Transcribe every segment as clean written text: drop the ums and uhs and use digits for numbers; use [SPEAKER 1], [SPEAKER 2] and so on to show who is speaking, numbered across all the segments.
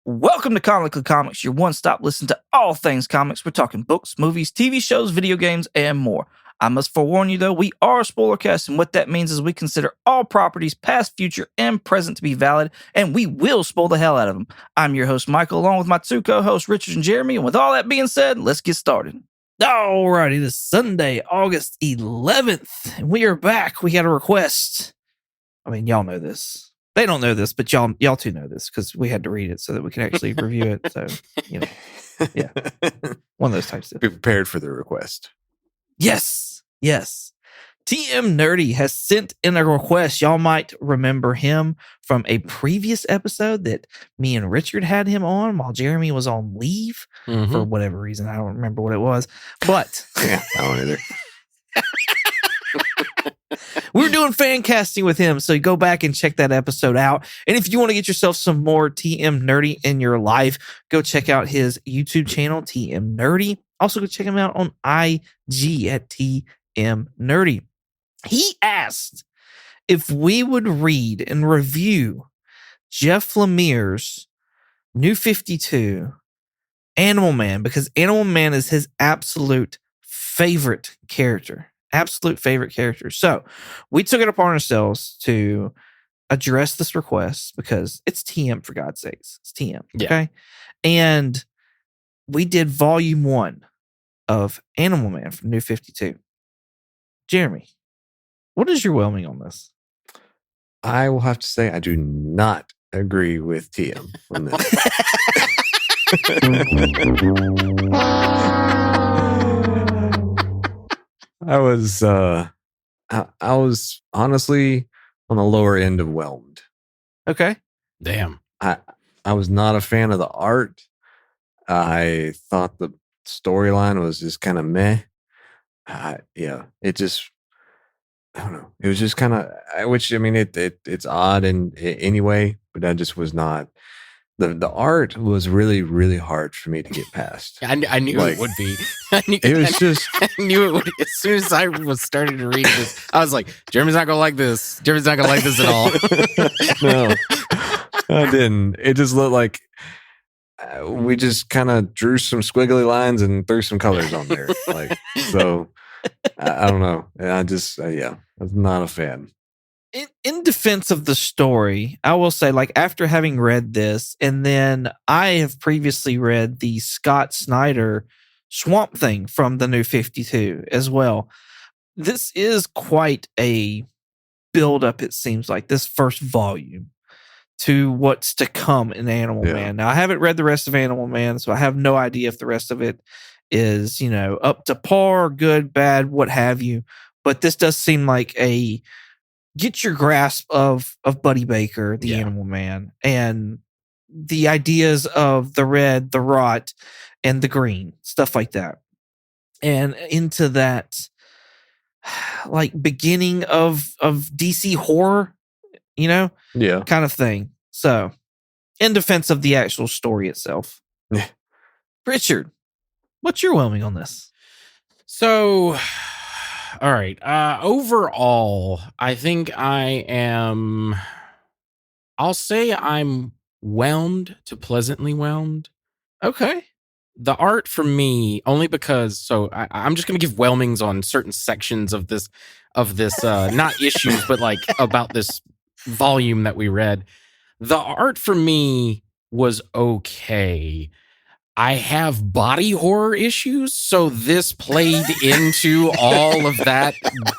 [SPEAKER 1] Welcome to Comically Comics, your one-stop listen to all things comics. We're talking books, movies, TV shows, video games, and more. I must forewarn you, though, we are a spoilercast, and what that means is we consider all properties, past, future, and present, to be valid, and we will spoil the hell out of them. I'm your host, Michael, along with my two co-hosts, Richard and Jeremy, and with all that being said, let's get started. Alrighty, it is Sunday, August 11th, and we are back. We got a request. I mean, y'all know this. They don't know this, but y'all too know this because we had to read it so that we can actually review it. So, yeah, one of those types of.
[SPEAKER 2] Be prepared for the request.
[SPEAKER 1] Yes. TM Nerdy has sent in a request. Y'all might remember him from a previous episode that me and Richard had him on while Jeremy was on leave for whatever reason. I don't remember what it was, but
[SPEAKER 2] yeah, I don't either.
[SPEAKER 1] We were doing fan casting with him, so go back and check that episode out. And if you want to get yourself some more TM Nerdy in your life, go check out his YouTube channel, TM Nerdy. Also, go check him out on IG at TM Nerdy. He asked if we would read and review Jeff Lemire's New 52 Animal Man, because Animal Man is his absolute favorite character. So we took it upon ourselves to address this request because it's TM, for God's sakes. It's TM.
[SPEAKER 2] Yeah.
[SPEAKER 1] Okay. And we did volume 1 of Animal Man from New 52. Jeremy, what is your whelming on this?
[SPEAKER 2] I will have to say I do not agree with TM on this. I was honestly on the lower end of whelmed.
[SPEAKER 1] Okay.
[SPEAKER 3] Damn.
[SPEAKER 2] I was not a fan of the art. I thought the storyline was just kind of meh. It just, I don't know. It was just kind of, which I mean, it's odd in anyway, but I just was not. The art was really, really hard for me to get past.
[SPEAKER 3] I knew it would be. I knew it would. As soon as I was starting to read this, I was like, Jeremy's not going to like this. Jeremy's not going to like this at all.
[SPEAKER 2] No, I didn't. It just looked like we just kind of drew some squiggly lines and threw some colors on there. So I don't know. I just, I was not a fan.
[SPEAKER 1] In defense of the story, I will say, after having read this, and then I have previously read the Scott Snyder Swamp Thing from the New 52 as well. This is quite a build-up, it seems like, this first volume to what's to come in Animal Man. Now, I haven't read the rest of Animal Man, so I have no idea if the rest of it is, up to par, good, bad, what have you. But this does seem like a get your grasp of Buddy Baker, the Animal Man, and the ideas of the red, the rot, and the green, stuff like that. And into that, beginning of DC horror, kind of thing. So, in defense of the actual story itself. Richard, what's your whelming on this?
[SPEAKER 3] So, all right. Overall, I think I'll say I'm whelmed to pleasantly whelmed.
[SPEAKER 1] Okay.
[SPEAKER 3] The art for me, only because, I'm just going to give whelmings on certain sections of this, not issues, but about this volume that we read. The art for me was okay. I have body horror issues, so this played into all of that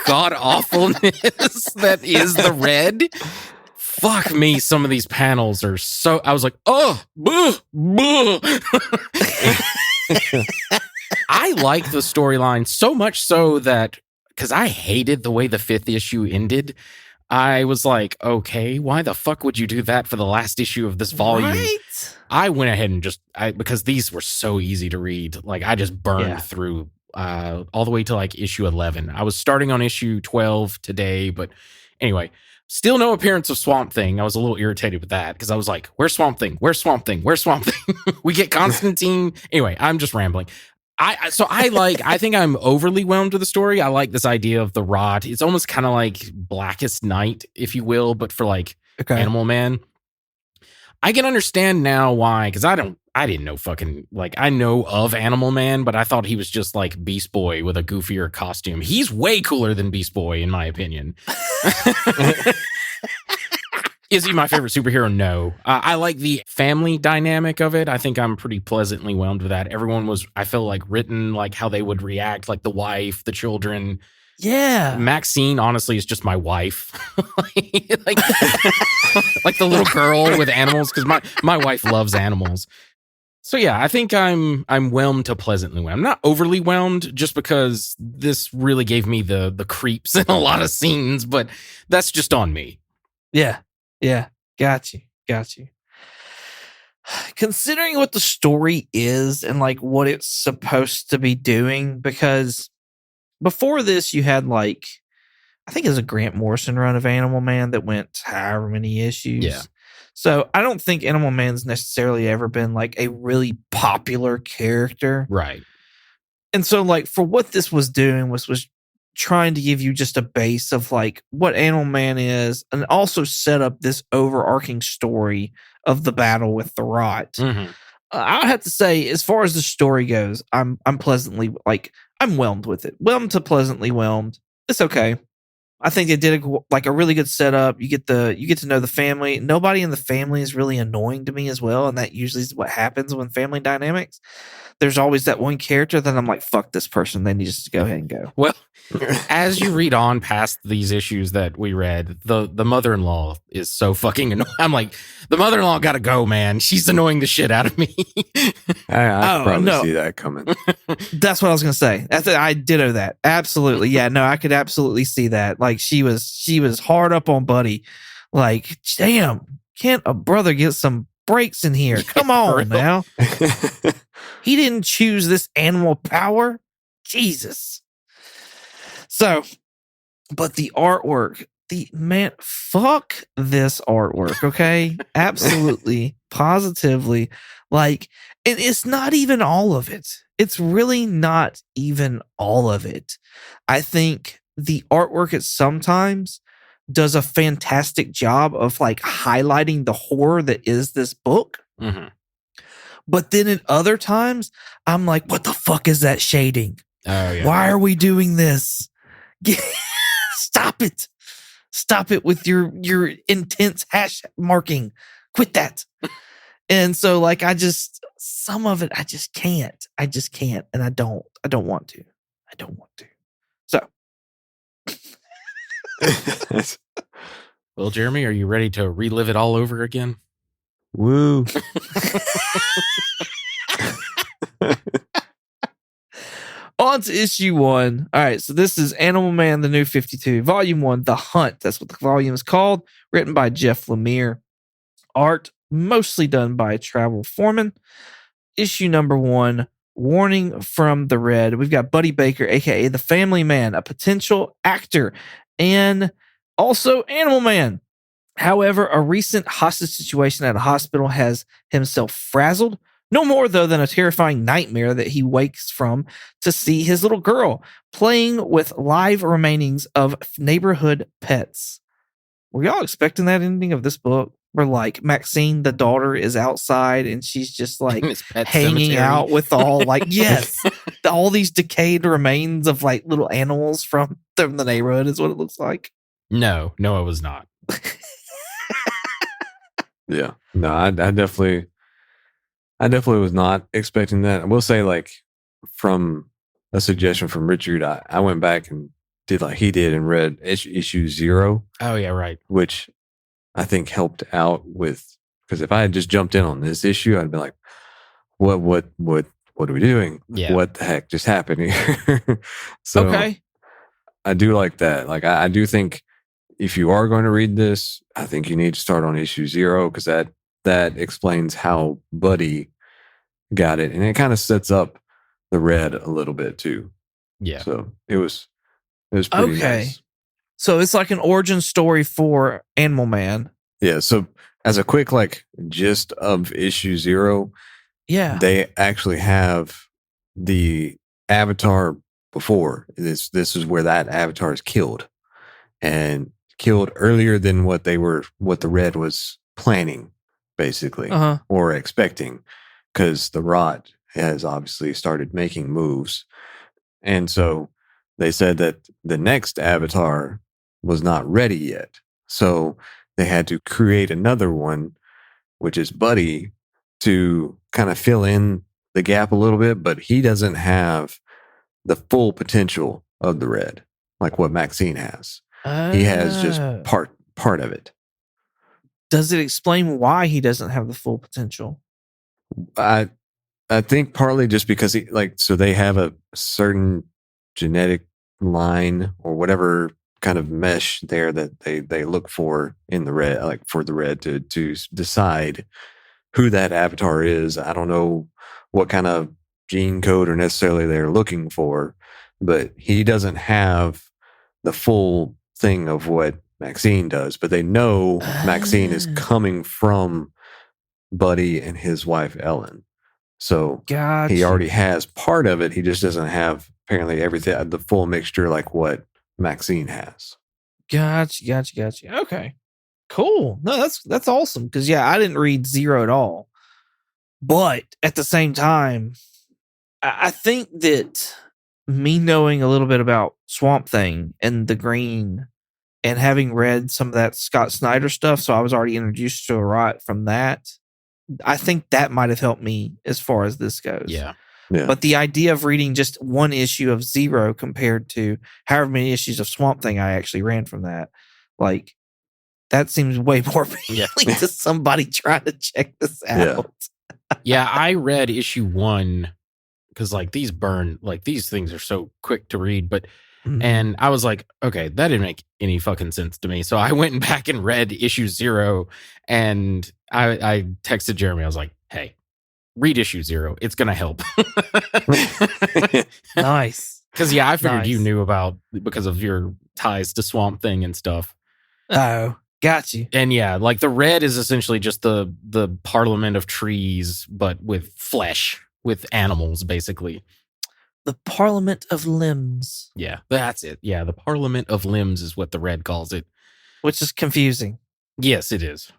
[SPEAKER 3] god awfulness that is the red. Fuck me, some of these panels are so. I was like, oh, buh, buh. I like the storyline so much so that because I hated the way the 5th issue ended. I was like, okay, why the fuck would you do that for the last issue of this volume?
[SPEAKER 1] Right?
[SPEAKER 3] I went ahead and because these were so easy to read, I just burned through all the way to issue 11. I was starting on issue 12 today, but anyway, still no appearance of Swamp Thing. I was a little irritated with that because I was like, where's Swamp Thing? Where's Swamp Thing? Where's Swamp Thing? We get Constantine. Anyway, I'm just rambling. I think I'm overly whelmed with the story. I like this idea of the rot. It's almost kind of like Blackest Night, if you will, but for Animal Man. I can understand now why, because I didn't know fucking, like, I know of Animal Man, but I thought he was just like Beast Boy with a goofier costume. He's way cooler than Beast Boy, in my opinion. Is he my favorite superhero? No. I like the family dynamic of it. I think I'm pretty pleasantly whelmed with that. Everyone was, I feel like, written like how they would react, like the wife, the children.
[SPEAKER 1] Yeah.
[SPEAKER 3] Maxine, honestly, is just my wife. like, like the little girl with animals, because my wife loves animals. So yeah, I think I'm whelmed to pleasantly whelmed. I'm not overly whelmed, just because this really gave me the creeps in a lot of scenes, but that's just on me.
[SPEAKER 1] Yeah. Yeah. Got you. Considering what the story is and like what it's supposed to be doing, because before this you had like, I think it was a Grant Morrison run of Animal Man that went however many issues.
[SPEAKER 3] Yeah.
[SPEAKER 1] So I don't think Animal Man's necessarily ever been like a really popular character.
[SPEAKER 3] Right.
[SPEAKER 1] And so like for what this was doing was trying to give you just a base of like what Animal Man is, and also set up this overarching story of the battle with the Rot.
[SPEAKER 3] Mm-hmm.
[SPEAKER 1] I would have to say, as far as the story goes, I'm pleasantly, like, I'm whelmed with it. Whelmed to pleasantly whelmed. It's okay. I think they did a really good setup. You get to know the family. Nobody in the family is really annoying to me as well, and that usually is what happens when family dynamics. There's always that one character that I'm like, fuck this person. They need just to go ahead and go.
[SPEAKER 3] Well, as you read on past these issues that we read, the mother-in-law is so fucking annoying. I'm like, the mother-in-law got to go, man. She's annoying the shit out of me.
[SPEAKER 2] I could probably see that coming.
[SPEAKER 1] That's what I was gonna say. I ditto that. Absolutely, yeah. No, I could absolutely see that. Like she was hard up on Buddy. Like, damn, can't a brother get some breaks in here? Come on now. He didn't choose this animal power. Jesus. So, but the artwork, fuck this artwork, okay? Absolutely, positively. Like, and it's not even all of it. It's really not even all of it. I think the artwork at sometimes does a fantastic job of like highlighting the horror that is this book.
[SPEAKER 3] Mm-hmm.
[SPEAKER 1] But then at other times, I'm like, what the fuck is that shading?
[SPEAKER 3] Oh, yeah.
[SPEAKER 1] Why are we doing this? Stop it. Stop it with your intense hash marking. Quit that. And so like some of it I just can't. And I don't want to. So
[SPEAKER 3] well, Jeremy, are you ready to relive it all over again?
[SPEAKER 2] Woo.
[SPEAKER 1] On to issue 1. All right, so this is Animal Man, the New 52, Volume 1, The Hunt. That's what the volume is called. Written by Jeff Lemire. Art mostly done by Travel Foreman. Issue number 1, Warning from the Red. We've got Buddy Baker, a.k.a. the Family Man, a potential actor, and also Animal Man. However, a recent hostage situation at a hospital has himself frazzled. No more, though, than a terrifying nightmare that he wakes from to see his little girl playing with live remainings of neighborhood pets. Were y'all expecting that ending of this book? Where, like, Maxine, the daughter, is outside and she's just, like, hanging out with all, like, yes, all these decayed remains of, like, little animals from the neighborhood is what it looks like.
[SPEAKER 3] No, it was not.
[SPEAKER 2] Yeah. No, I definitely was not expecting that. I will say, like, from a suggestion from Richard, I went back and did like he did and read issue 0.
[SPEAKER 3] Oh, yeah, right.
[SPEAKER 2] Which I think helped out with, because if I had just jumped in on this issue, I'd be like, what are we doing?
[SPEAKER 3] Yeah.
[SPEAKER 2] What the heck just happened here? So
[SPEAKER 1] okay.
[SPEAKER 2] I do like that. Like, I do think if you are going to read this, I think you need to start on issue 0, because that explains how Buddy got it, and it kind of sets up the Red a little bit too.
[SPEAKER 3] Yeah.
[SPEAKER 2] So it was pretty nice.
[SPEAKER 1] So it's like an origin story for Animal Man.
[SPEAKER 2] Yeah. So as a quick like gist of issue 0,
[SPEAKER 1] yeah,
[SPEAKER 2] they actually have the avatar before. This is where that avatar is killed, and killed earlier than what the Red was planning, basically,
[SPEAKER 1] Uh-huh.
[SPEAKER 2] or expecting, because the rot has obviously started making moves. And so they said that the next avatar was not ready yet. So they had to create another one, which is Buddy, to kind of fill in the gap a little bit, but he doesn't have the full potential of the red, like what Maxine has. He has just
[SPEAKER 1] Oh.
[SPEAKER 2] part of it.
[SPEAKER 1] Does it explain why he doesn't have the full potential?
[SPEAKER 2] I think partly just because so they have a certain genetic line or whatever kind of mesh there that they look for in the red, like for the red to decide who that avatar is. I don't know what kind of gene code or necessarily they're looking for, but he doesn't have the full thing of what Maxine does, but they know Maxine is coming from Buddy and his wife Ellen. So
[SPEAKER 1] Gotcha.
[SPEAKER 2] he already has part of it. He just doesn't have apparently everything, the full mixture like what Maxine has.
[SPEAKER 1] Gotcha. Okay. Cool. No, that's awesome. Because I didn't read Zero at all. But at the same time, I think that me knowing a little bit about Swamp Thing and the Green and having read some of that Scott Snyder stuff, so I was already introduced to a rot from that. I think that might have helped me as far as this goes.
[SPEAKER 3] Yeah.
[SPEAKER 1] But the idea of reading just one issue of Zero compared to however many issues of Swamp Thing I actually ran from that, like, that seems way more appealing to somebody trying to check this out.
[SPEAKER 3] Yeah, I read issue 1 because like these things are so quick to read, but and I was like, okay, that didn't make any fucking sense to me. So I went back and read issue 0, and I texted Jeremy. I was like, hey, read issue 0. It's gonna help.
[SPEAKER 1] Nice.
[SPEAKER 3] Because I figured you knew about because of your ties to Swamp Thing and stuff.
[SPEAKER 1] Oh, got you.
[SPEAKER 3] And like the red is essentially just the Parliament of Trees, but with flesh, with animals, basically.
[SPEAKER 1] The Parliament of Limbs.
[SPEAKER 3] Yeah, that's it. Yeah, the Parliament of Limbs is what the red calls it.
[SPEAKER 1] Which is confusing.
[SPEAKER 3] Yes, it is.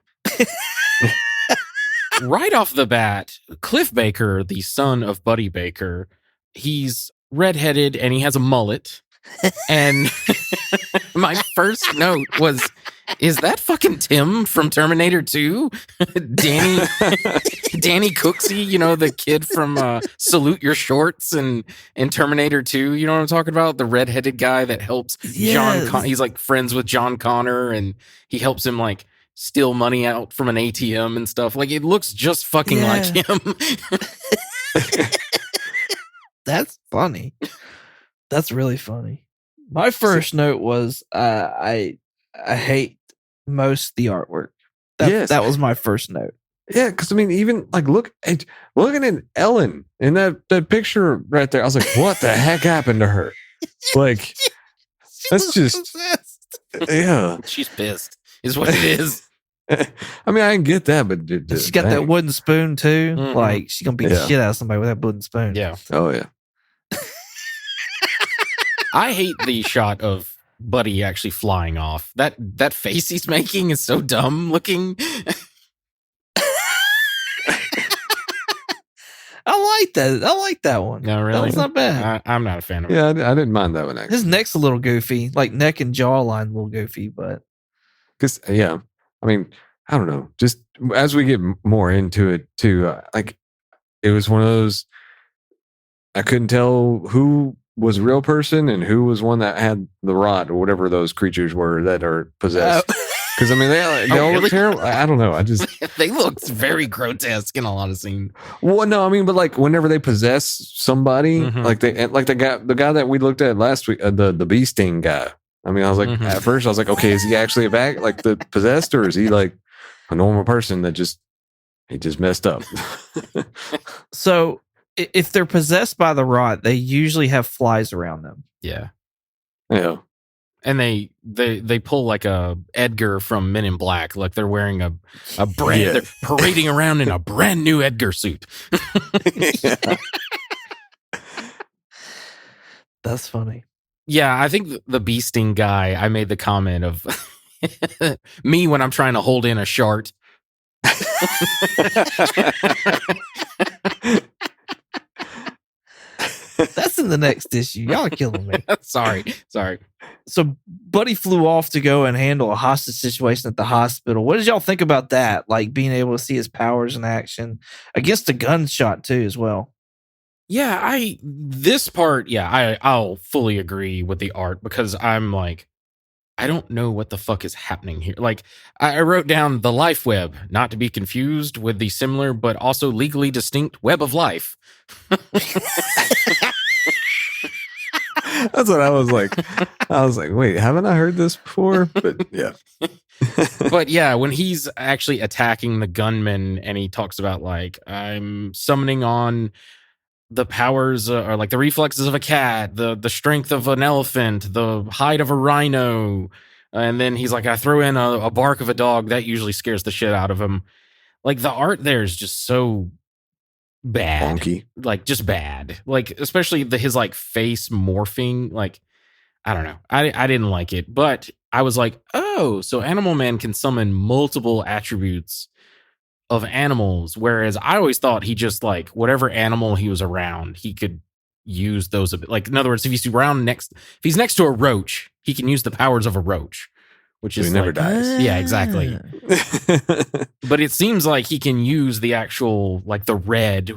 [SPEAKER 3] Right off the bat, Cliff Baker, the son of Buddy Baker, he's redheaded and he has a mullet. And my first note was, is that fucking Tim from Terminator 2? Danny Cooksey, the kid from Salute Your Shorts and Terminator 2, you know what I'm talking about? The redheaded guy that helps John he's like friends with John Connor, and he helps him like steal money out from an ATM and stuff. Like, it looks just fucking like him.
[SPEAKER 1] That's funny. That's really funny. My first note was I hate most of the artwork. That was my first note.
[SPEAKER 2] Yeah, because I mean, even like looking at Ellen in that picture right there, I was like, what the heck happened to her? Like, that's just
[SPEAKER 3] She's pissed, is what it is.
[SPEAKER 2] I mean, I can get that, but
[SPEAKER 1] she's got that wooden spoon too.
[SPEAKER 3] Mhm.
[SPEAKER 1] Like, she's gonna beat the shit out of somebody with that wooden spoon.
[SPEAKER 3] Yeah.
[SPEAKER 2] Oh yeah.
[SPEAKER 3] I hate the shot of Buddy actually flying off. That face he's making is so dumb looking.
[SPEAKER 1] I like that one.
[SPEAKER 3] No, really?
[SPEAKER 1] That's not bad.
[SPEAKER 3] I'm not a fan of it.
[SPEAKER 2] Yeah, I didn't mind that one actually.
[SPEAKER 1] His neck's a little goofy, like neck and jawline a little goofy, but
[SPEAKER 2] Because I mean, I don't know. Just as we get more into it, too, like it was one of those. I couldn't tell who was a real person and who was one that had the rot or whatever those creatures were that are possessed. Because I mean, they all
[SPEAKER 3] really?
[SPEAKER 2] look terrible. I don't know. I just
[SPEAKER 3] They look very grotesque in a lot of scenes.
[SPEAKER 2] well, no, I mean, but like whenever they possess somebody,
[SPEAKER 3] Mhm.
[SPEAKER 2] like the guy that we looked at last week, the bee sting guy. I mean, I was like,
[SPEAKER 3] Mhm.
[SPEAKER 2] at first, I was like, okay, is he actually like the possessed, or is he like a normal person that just messed up?
[SPEAKER 1] so if they're possessed by the rot, they usually have flies around them.
[SPEAKER 3] Yeah.
[SPEAKER 2] Yeah.
[SPEAKER 3] And they pull like a Edgar from Men in Black, like they're wearing a brand, they're parading around in a brand new Edgar suit.
[SPEAKER 2] Yeah.
[SPEAKER 1] That's funny.
[SPEAKER 3] Yeah, I think the bee sting guy, I made the comment of me when I'm trying to hold in a shart.
[SPEAKER 1] That's in the next issue. Y'all are killing me.
[SPEAKER 3] Sorry.
[SPEAKER 1] So Buddy flew off to go and handle a hostage situation at the hospital. What did y'all think about that? Like being able to see his powers in action against a gunshot too, as well.
[SPEAKER 3] Yeah, I'll fully agree with the art because I'm like, I don't know what the fuck is happening here. Like, I wrote down the life web, not to be confused with the similar but also legally distinct web of life.
[SPEAKER 2] That's what I was like. I was like, wait, haven't I heard this before? But yeah.
[SPEAKER 3] But yeah, when he's actually attacking the gunman and he talks about like, I'm summoning on the powers or like the reflexes of a cat, the strength of an elephant, the hide of a rhino. And then he's like, I throw in a bark of a dog. That usually scares the shit out of him. Like the art there is just so bad.
[SPEAKER 2] Bonky.
[SPEAKER 3] Like just bad. Like especially his like face morphing. Like, I don't know. I didn't like it, but I was like, oh, so Animal Man can summon multiple attributes of animals, whereas I always thought he just like whatever animal he was around, he could use those. Like in other words, if he's next to a roach, he can use the powers of a roach, which
[SPEAKER 2] So
[SPEAKER 3] is
[SPEAKER 2] he never
[SPEAKER 3] like,
[SPEAKER 2] dies.
[SPEAKER 3] Yeah, exactly. But it seems like he can use the actual like the red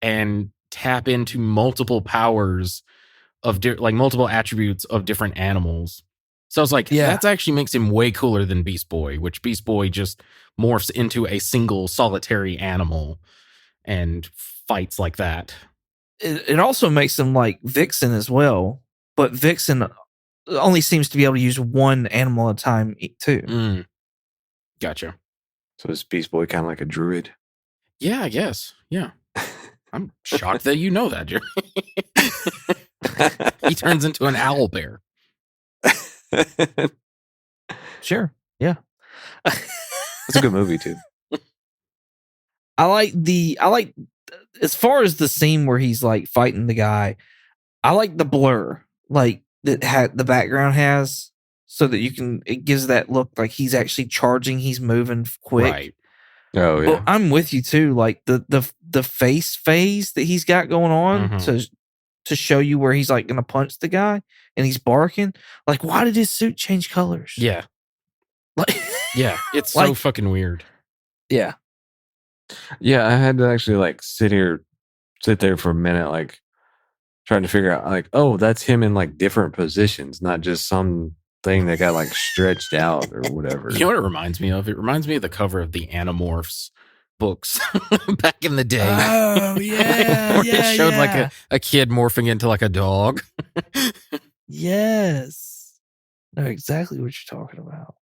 [SPEAKER 3] and tap into multiple powers of like multiple attributes of different animals. So I was like,
[SPEAKER 1] Yeah.
[SPEAKER 3] that actually makes him way cooler than Beast Boy, which Beast Boy just morphs into a single solitary animal and fights like that.
[SPEAKER 1] It also makes him like Vixen as well, but Vixen only seems to be able to use one animal at a time too.
[SPEAKER 3] Gotcha.
[SPEAKER 2] So is Beast Boy kind of like a druid?
[SPEAKER 3] Yeah, I guess. Yeah. I'm shocked that you know that, Jeremy. He turns into an owl bear.
[SPEAKER 1] Sure. Yeah.
[SPEAKER 2] It's a good movie too.
[SPEAKER 1] I like as far as the scene where he's like fighting the guy, I like the blur like that the background has so that it gives that look like he's actually charging, he's moving quick.
[SPEAKER 3] Right.
[SPEAKER 2] Oh yeah.
[SPEAKER 1] Well, I'm with you too. Like the face phase that he's got going on to show you where he's like gonna punch the guy and he's barking. Like, why did his suit change colors?
[SPEAKER 3] Yeah.
[SPEAKER 1] Like,
[SPEAKER 3] Yeah. It's so
[SPEAKER 1] like,
[SPEAKER 3] fucking weird.
[SPEAKER 1] Yeah.
[SPEAKER 2] Yeah, I had to actually like sit there for a minute, like trying to figure out like, oh, that's him in like different positions, not just some thing that got like stretched out or whatever.
[SPEAKER 3] You know what it reminds me of? It reminds me of the cover of the Animorphs books back in the day.
[SPEAKER 1] Oh yeah.
[SPEAKER 3] Where it showed like a kid morphing into like a dog.
[SPEAKER 1] Yes. Know exactly what you're talking about.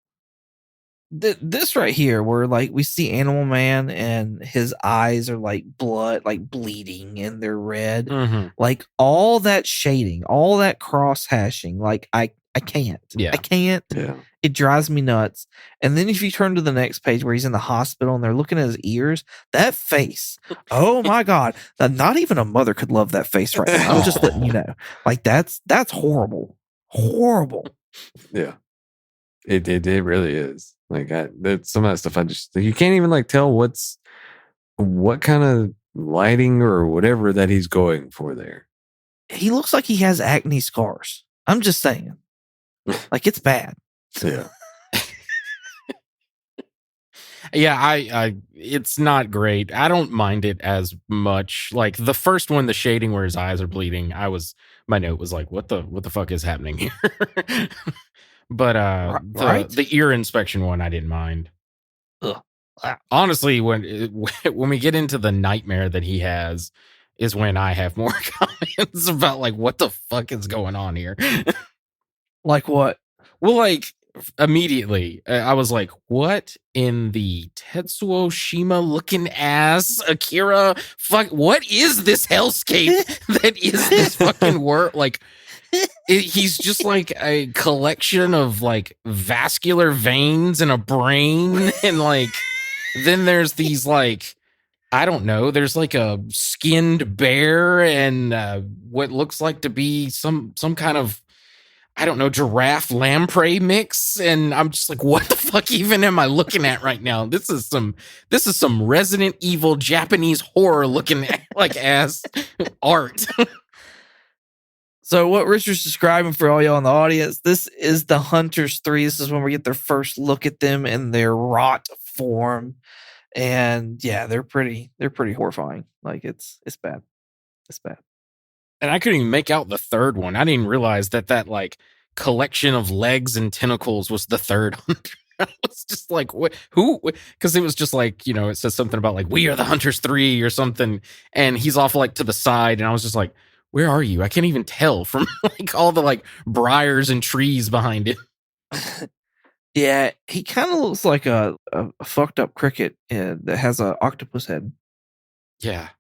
[SPEAKER 1] This right here, where like we see Animal Man and his eyes are like blood, like bleeding, and they're red. Like all that shading, all that cross hashing, like I can't.
[SPEAKER 3] Yeah.
[SPEAKER 1] I can't.
[SPEAKER 2] Yeah.
[SPEAKER 1] It drives me nuts. And then if you turn to the next page where he's in the hospital and they're looking at his ears, that face. Oh my God. Not even a mother could love that face right now. I'm just letting you know. Like that's horrible. Horrible.
[SPEAKER 2] Yeah. It really is. Like some of that stuff you can't even like tell what kind of lighting or whatever that he's going for there.
[SPEAKER 1] He looks like he has acne scars. I'm just saying. Like it's bad.
[SPEAKER 2] Yeah.
[SPEAKER 3] Yeah, I it's not great. I don't mind it as much. Like the first one, the shading where his eyes are bleeding, my note was like, what the fuck is happening here? But the ear inspection one I didn't mind.
[SPEAKER 1] Ugh.
[SPEAKER 3] Honestly, when we get into the nightmare that he has is when I have more comments about like what the fuck is going on here.
[SPEAKER 1] Like what?
[SPEAKER 3] Well, like immediately I was like, what in the Tetsuo Shima looking ass Akira fuck, what is this hellscape that is this fucking world? Like he's just like a collection of like vascular veins and a brain, and like then there's these like, I don't know, there's like a skinned bear and what looks like to be some kind of, I don't know, giraffe lamprey mix, and I'm just like, what the fuck even am I looking at right now? This is some Resident Evil Japanese horror looking like ass art.
[SPEAKER 1] So what Richard's describing for all y'all in the audience, this is the Hunters 3. This is when we get their first look at them in their rot form. And yeah, they're pretty horrifying. Like it's bad. It's bad.
[SPEAKER 3] And I couldn't even make out the third one. I didn't realize that like collection of legs and tentacles was the third hunter. I was just like, what, who? Because it was just like, you know, it says something about like, we are the Hunters 3 or something. And he's off like to the side. And I was just like, where are you? I can't even tell from like all the like briars and trees behind it.
[SPEAKER 1] Yeah, he kind of looks like a fucked up cricket that has an octopus head.
[SPEAKER 3] Yeah.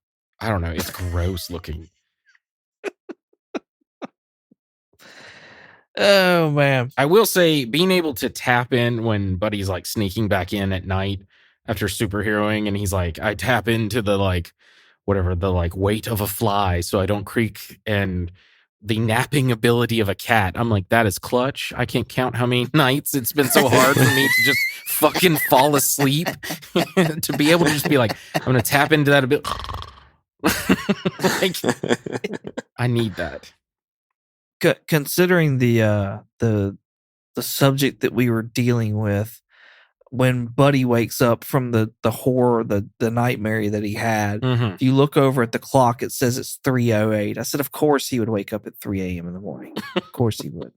[SPEAKER 3] I don't know. It's gross looking.
[SPEAKER 1] Oh, man.
[SPEAKER 3] I will say being able to tap in when Buddy's like sneaking back in at night after superheroing and he's like, I tap into the like, whatever, the like weight of a fly so I don't creak, and the napping ability of a cat. I'm like, that is clutch. I can't count how many nights it's been so hard for me to just fucking fall asleep. To be able to just be like, I'm going to tap into that a bit. Like, I need that.
[SPEAKER 1] Considering the subject that we were dealing with, when Buddy wakes up from the horror, the nightmare that he had, if you look over at the clock, it says it's 3:08. I said, of course he would wake up at 3 a.m. in the morning. Of course he would.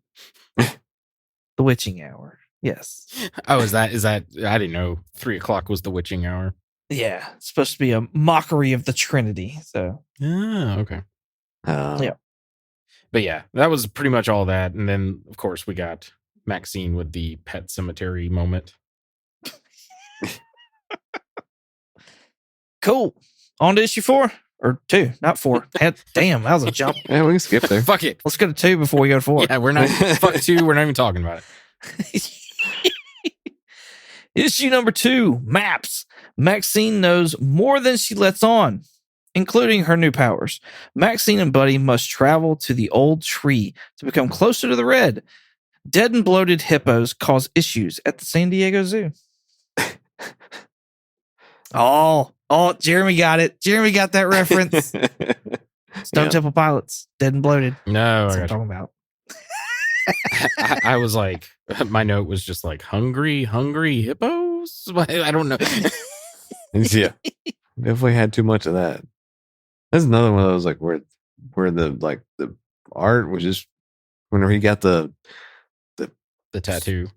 [SPEAKER 1] The witching hour. Yes.
[SPEAKER 3] Oh, is that? I didn't know 3:00 was the witching hour.
[SPEAKER 1] Yeah. It's supposed to be a mockery of the Trinity. So.
[SPEAKER 3] Ah, okay.
[SPEAKER 1] Yeah.
[SPEAKER 3] But yeah, that was pretty much all that. And then, of course, we got Maxine with the pet cemetery moment.
[SPEAKER 1] Cool. On to issue 4 or 2, not 4. Damn, that was a jump.
[SPEAKER 2] Yeah, we can skip there.
[SPEAKER 3] Fuck it.
[SPEAKER 1] Let's go to 2 before we go to 4.
[SPEAKER 3] Yeah, we're not. Fuck 2. We're not even talking about
[SPEAKER 1] it. Issue number 2, Maps. Maxine knows more than she lets on, including her new powers. Maxine and Buddy must travel to the old tree to become closer to the red. Dead and bloated hippos cause issues at the San Diego Zoo. Oh, Jeremy got it. Jeremy got that reference. Stone Temple Pilots, Dead and Bloated.
[SPEAKER 3] No,
[SPEAKER 1] that's what I'm talking about.
[SPEAKER 3] I was like, my note was just like, hungry hippos? I don't know.
[SPEAKER 2] Yeah, definitely had too much of that. That's another one of those like where the art was just whenever he got the
[SPEAKER 3] tattoo.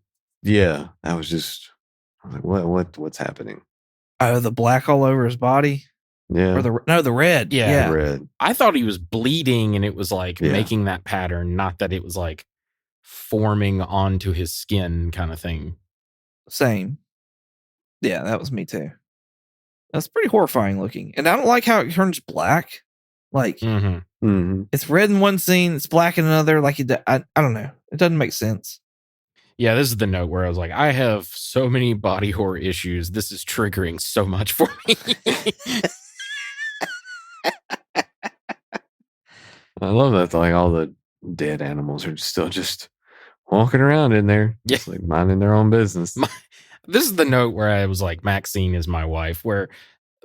[SPEAKER 2] Yeah, I was like, what's happening?
[SPEAKER 1] Oh, the black all over his body.
[SPEAKER 2] Yeah,
[SPEAKER 1] or the red.
[SPEAKER 3] Yeah,
[SPEAKER 2] red.
[SPEAKER 3] I thought he was bleeding, and it was like making that pattern, not that it was like forming onto his skin kind of thing.
[SPEAKER 1] Same. Yeah, that was me too. That's pretty horrifying looking, and I don't like how it turns black. Like it's red in one scene, it's black in another. Like I don't know. It doesn't make sense.
[SPEAKER 3] Yeah, this is the note where I was like, I have so many body horror issues. This is triggering so much for me.
[SPEAKER 2] I love that like all the dead animals are still just walking around in there, just like minding their own business.
[SPEAKER 3] This is the note where I was like, Maxine is my wife, where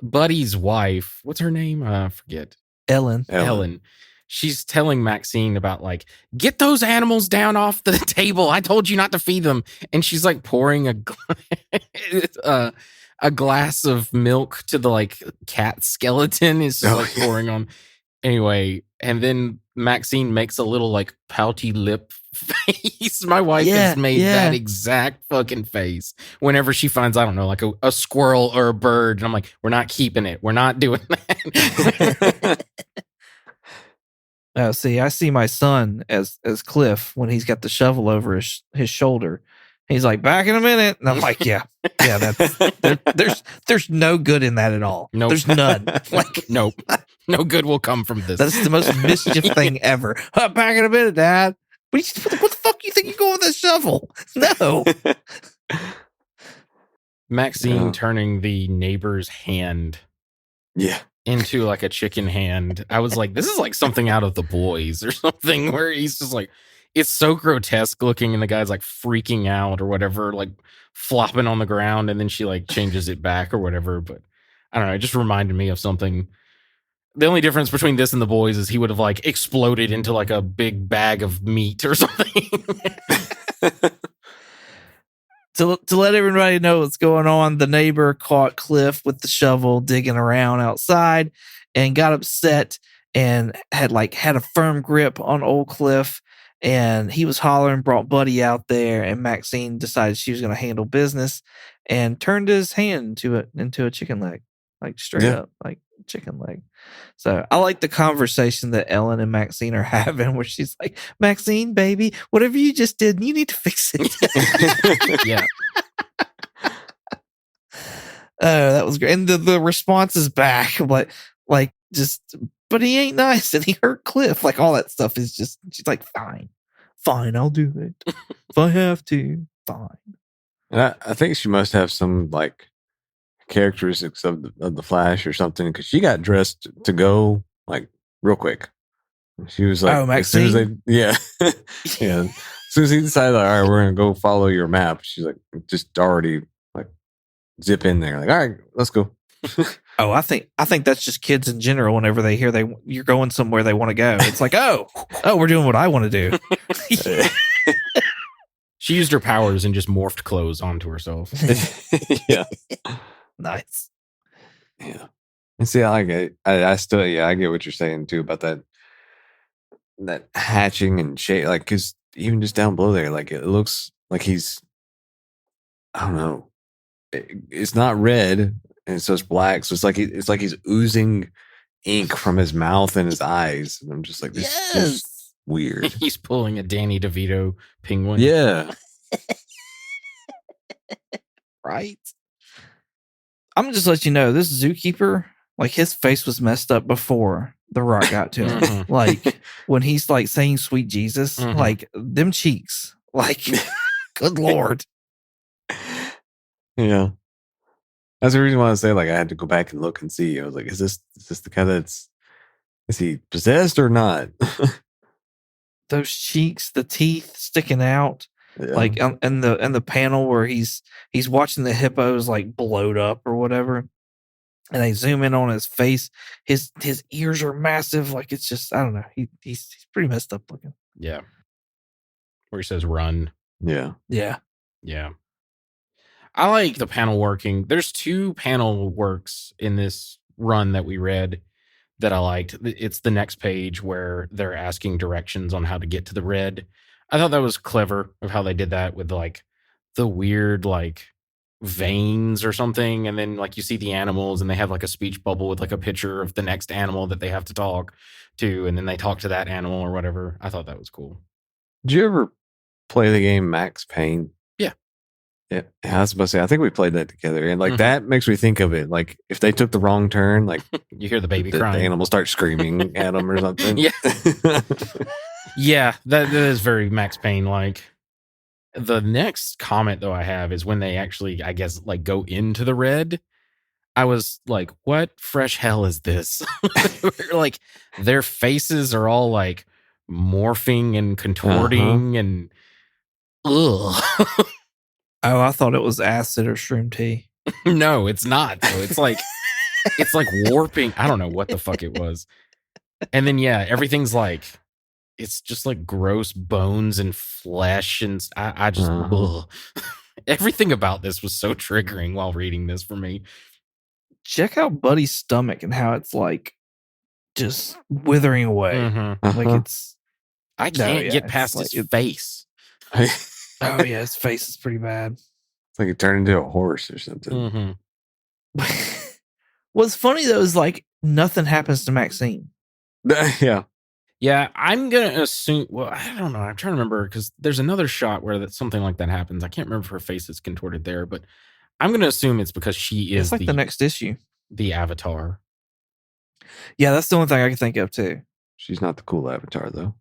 [SPEAKER 3] Buddy's wife, what's her name? I forget. Ellen. She's telling Maxine about like, get those animals down off the table. I told you not to feed them. And she's like pouring a glass of milk to the like cat skeleton. Is just like pouring on. Anyway, and then Maxine makes a little like pouty lip face. My wife has made that exact fucking face whenever she finds, I don't know, like a squirrel or a bird. And I'm like, we're not keeping it. We're not doing that.
[SPEAKER 1] See, I see my son as Cliff when he's got the shovel over his shoulder. He's like, back in a minute. And I'm like, yeah, there's no good in that at all.
[SPEAKER 3] Nope.
[SPEAKER 1] There's none. Like,
[SPEAKER 3] nope. No good will come from this.
[SPEAKER 1] That's the most mischief thing ever. Back in a minute, Dad. What the fuck you think you're going with that shovel? No.
[SPEAKER 3] Maxine turning the neighbor's hand into like a chicken hand. I was like, this is like something out of The Boys or something, where he's just like, it's so grotesque looking, and the guy's like freaking out or whatever, like flopping on the ground, and then she like changes it back or whatever. But I don't know, it just reminded me of something. The only difference between this and The Boys is he would have like exploded into like a big bag of meat or something.
[SPEAKER 1] To let everybody know what's going on, the neighbor caught Cliff with the shovel digging around outside and got upset and had a firm grip on old Cliff, and he was hollering, brought Buddy out there, and Maxine decided she was going to handle business and turned his hand into a chicken leg, like straight up, like chicken leg. So I like the conversation that Ellen and Maxine are having where she's like, Maxine, baby, whatever you just did, you need to fix it.
[SPEAKER 3] Yeah.
[SPEAKER 1] Oh, that was great. And the response is back, but but he ain't nice and he hurt Cliff. Like all that stuff is just, she's like, fine, I'll do it. If I have to, fine.
[SPEAKER 2] And I think she must have some like characteristics of the Flash or something, because she got dressed to go like real quick. She was like,
[SPEAKER 1] Maxine?
[SPEAKER 2] as soon as yeah. As soon as he decided, like, all right, we're gonna go follow your map, she's like, just already like zip in there, like, all right, let's go.
[SPEAKER 1] Oh, I think that's just kids in general. Whenever they hear you're going somewhere they want to go, it's like, oh, we're doing what I want to do.
[SPEAKER 3] She used her powers and just morphed clothes onto herself.
[SPEAKER 2] Yeah.
[SPEAKER 1] Nice.
[SPEAKER 2] Yeah. And see, I like it. I still, I get what you're saying too about that hatching and shape. Like, because even just down below there, like it looks like he's, I don't know, it's not red and so it's black, so it's like he's oozing ink from his mouth and his eyes. And I'm just like, this is just weird.
[SPEAKER 3] He's pulling a Danny DeVito penguin.
[SPEAKER 2] Yeah.
[SPEAKER 1] Right. I'm gonna just let you know, this zookeeper, like his face was messed up before the rock got to him.
[SPEAKER 3] Mm-hmm.
[SPEAKER 1] Like when he's like saying "Sweet Jesus,"
[SPEAKER 3] Mm-hmm.
[SPEAKER 1] like them cheeks, like good Lord.
[SPEAKER 2] Yeah. That's the reason why I say, like, I had to go back and look and see. I was like, is this the guy is he possessed or not?
[SPEAKER 1] Those cheeks, the teeth sticking out,
[SPEAKER 2] Yeah.
[SPEAKER 1] like in the panel where he's watching the hippos like blowed up or whatever, and they zoom in on his face. His ears are massive. Like it's just, I don't know. He's pretty messed up looking.
[SPEAKER 3] Yeah. Where he says run.
[SPEAKER 2] Yeah.
[SPEAKER 1] Yeah.
[SPEAKER 3] Yeah. I like the panel working. There's 2 panel works in this run that we read that I liked. It's the next page where they're asking directions on how to get to the red. I thought that was clever of how they did that with like the weird like veins or something. And then like you see the animals and they have like a speech bubble with like a picture of the next animal that they have to talk to. And then they talk to that animal or whatever. I thought that was cool.
[SPEAKER 2] Did you ever play the game Max Payne? Yeah, I was about to say, I think we played that together, and like that makes me think of it. Like if they took the wrong turn, like
[SPEAKER 3] you hear the baby
[SPEAKER 2] the
[SPEAKER 3] crying,
[SPEAKER 2] animals start screaming at them or something.
[SPEAKER 3] Yeah, yeah, that is very Max Payne like. The next comment though I have is when they actually, I guess, like go into the red. I was like, what fresh hell is this? Like their faces are all like morphing and contorting and ugh.
[SPEAKER 1] Oh, I thought it was acid or shroom tea.
[SPEAKER 3] No, it's not. Though. It's like warping. I don't know what the fuck it was. And then everything's like, it's just like gross bones and flesh, and I just everything about this was so triggering while reading this for me.
[SPEAKER 1] Check out Buddy's stomach and how it's like just withering away.
[SPEAKER 3] Mm-hmm.
[SPEAKER 1] Like it's,
[SPEAKER 3] I can't get past his face.
[SPEAKER 1] Oh yeah, his face is pretty bad.
[SPEAKER 2] It's like it turned into a horse or something.
[SPEAKER 3] Mm-hmm.
[SPEAKER 1] What's funny though is like nothing happens to Maxine.
[SPEAKER 3] Yeah, I'm gonna assume. Well, I don't know. I'm trying to remember because there's another shot where something like that happens. I can't remember if her face is contorted there, but I'm gonna assume it's because she is
[SPEAKER 1] it's like the next issue,
[SPEAKER 3] the Avatar.
[SPEAKER 1] Yeah, that's the only thing I can think of too.
[SPEAKER 2] She's not the cool Avatar though.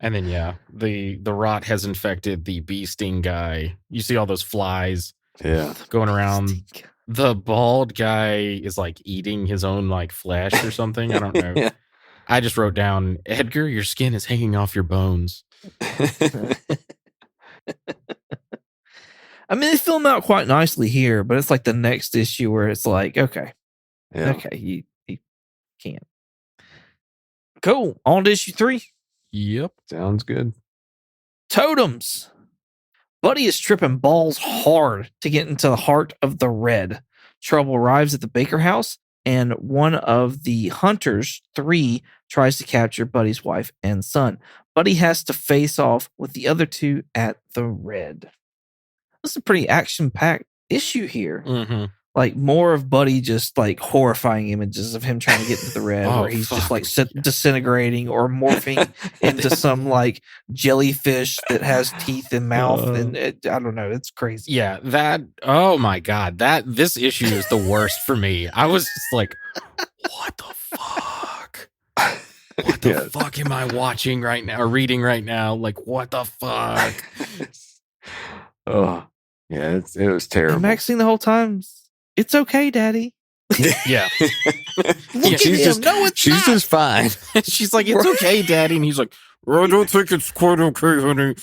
[SPEAKER 3] And then the rot has infected the bee sting guy. You see all those flies going around The bald guy is like eating his own like flesh or something. I don't know.
[SPEAKER 2] Yeah.
[SPEAKER 3] I just wrote down, Edgar, your skin is hanging off your bones.
[SPEAKER 1] I mean, they film out quite nicely here, but it's like the next issue where it's like, okay,
[SPEAKER 2] Yeah.
[SPEAKER 1] okay, you can't. Cool. On to issue 3.
[SPEAKER 3] Yep.
[SPEAKER 2] Sounds good.
[SPEAKER 1] Totems. Buddy is tripping balls hard to get into the heart of the red. Trouble arrives at the Baker house, and one of the hunters, 3, tries to capture Buddy's wife and son. Buddy has to face off with the other 2 at the red. This is a pretty action-packed issue here.
[SPEAKER 3] Mm-hmm.
[SPEAKER 1] Like more of Buddy just like horrifying images of him trying to get into the red,
[SPEAKER 3] Oh,
[SPEAKER 1] where he's just
[SPEAKER 3] fuck.
[SPEAKER 1] like disintegrating or morphing into some like jellyfish that has teeth and mouth, and I don't know, it's crazy.
[SPEAKER 3] Yeah, that. Oh my god, this issue is the worst for me. I was just like, what the fuck? What the
[SPEAKER 2] Yeah.
[SPEAKER 3] fuck am I watching right now or reading right now? Like, what the fuck?
[SPEAKER 2] Oh, yeah, it was terrible.
[SPEAKER 1] And Maxine the whole time, it's okay, Daddy.
[SPEAKER 3] Yeah.
[SPEAKER 1] Look at
[SPEAKER 2] she's
[SPEAKER 1] him.
[SPEAKER 2] just,
[SPEAKER 1] No, it's
[SPEAKER 2] she's
[SPEAKER 1] not.
[SPEAKER 2] just fine.
[SPEAKER 3] She's like, it's okay, Daddy, and he's like, I don't think it's quite okay, honey.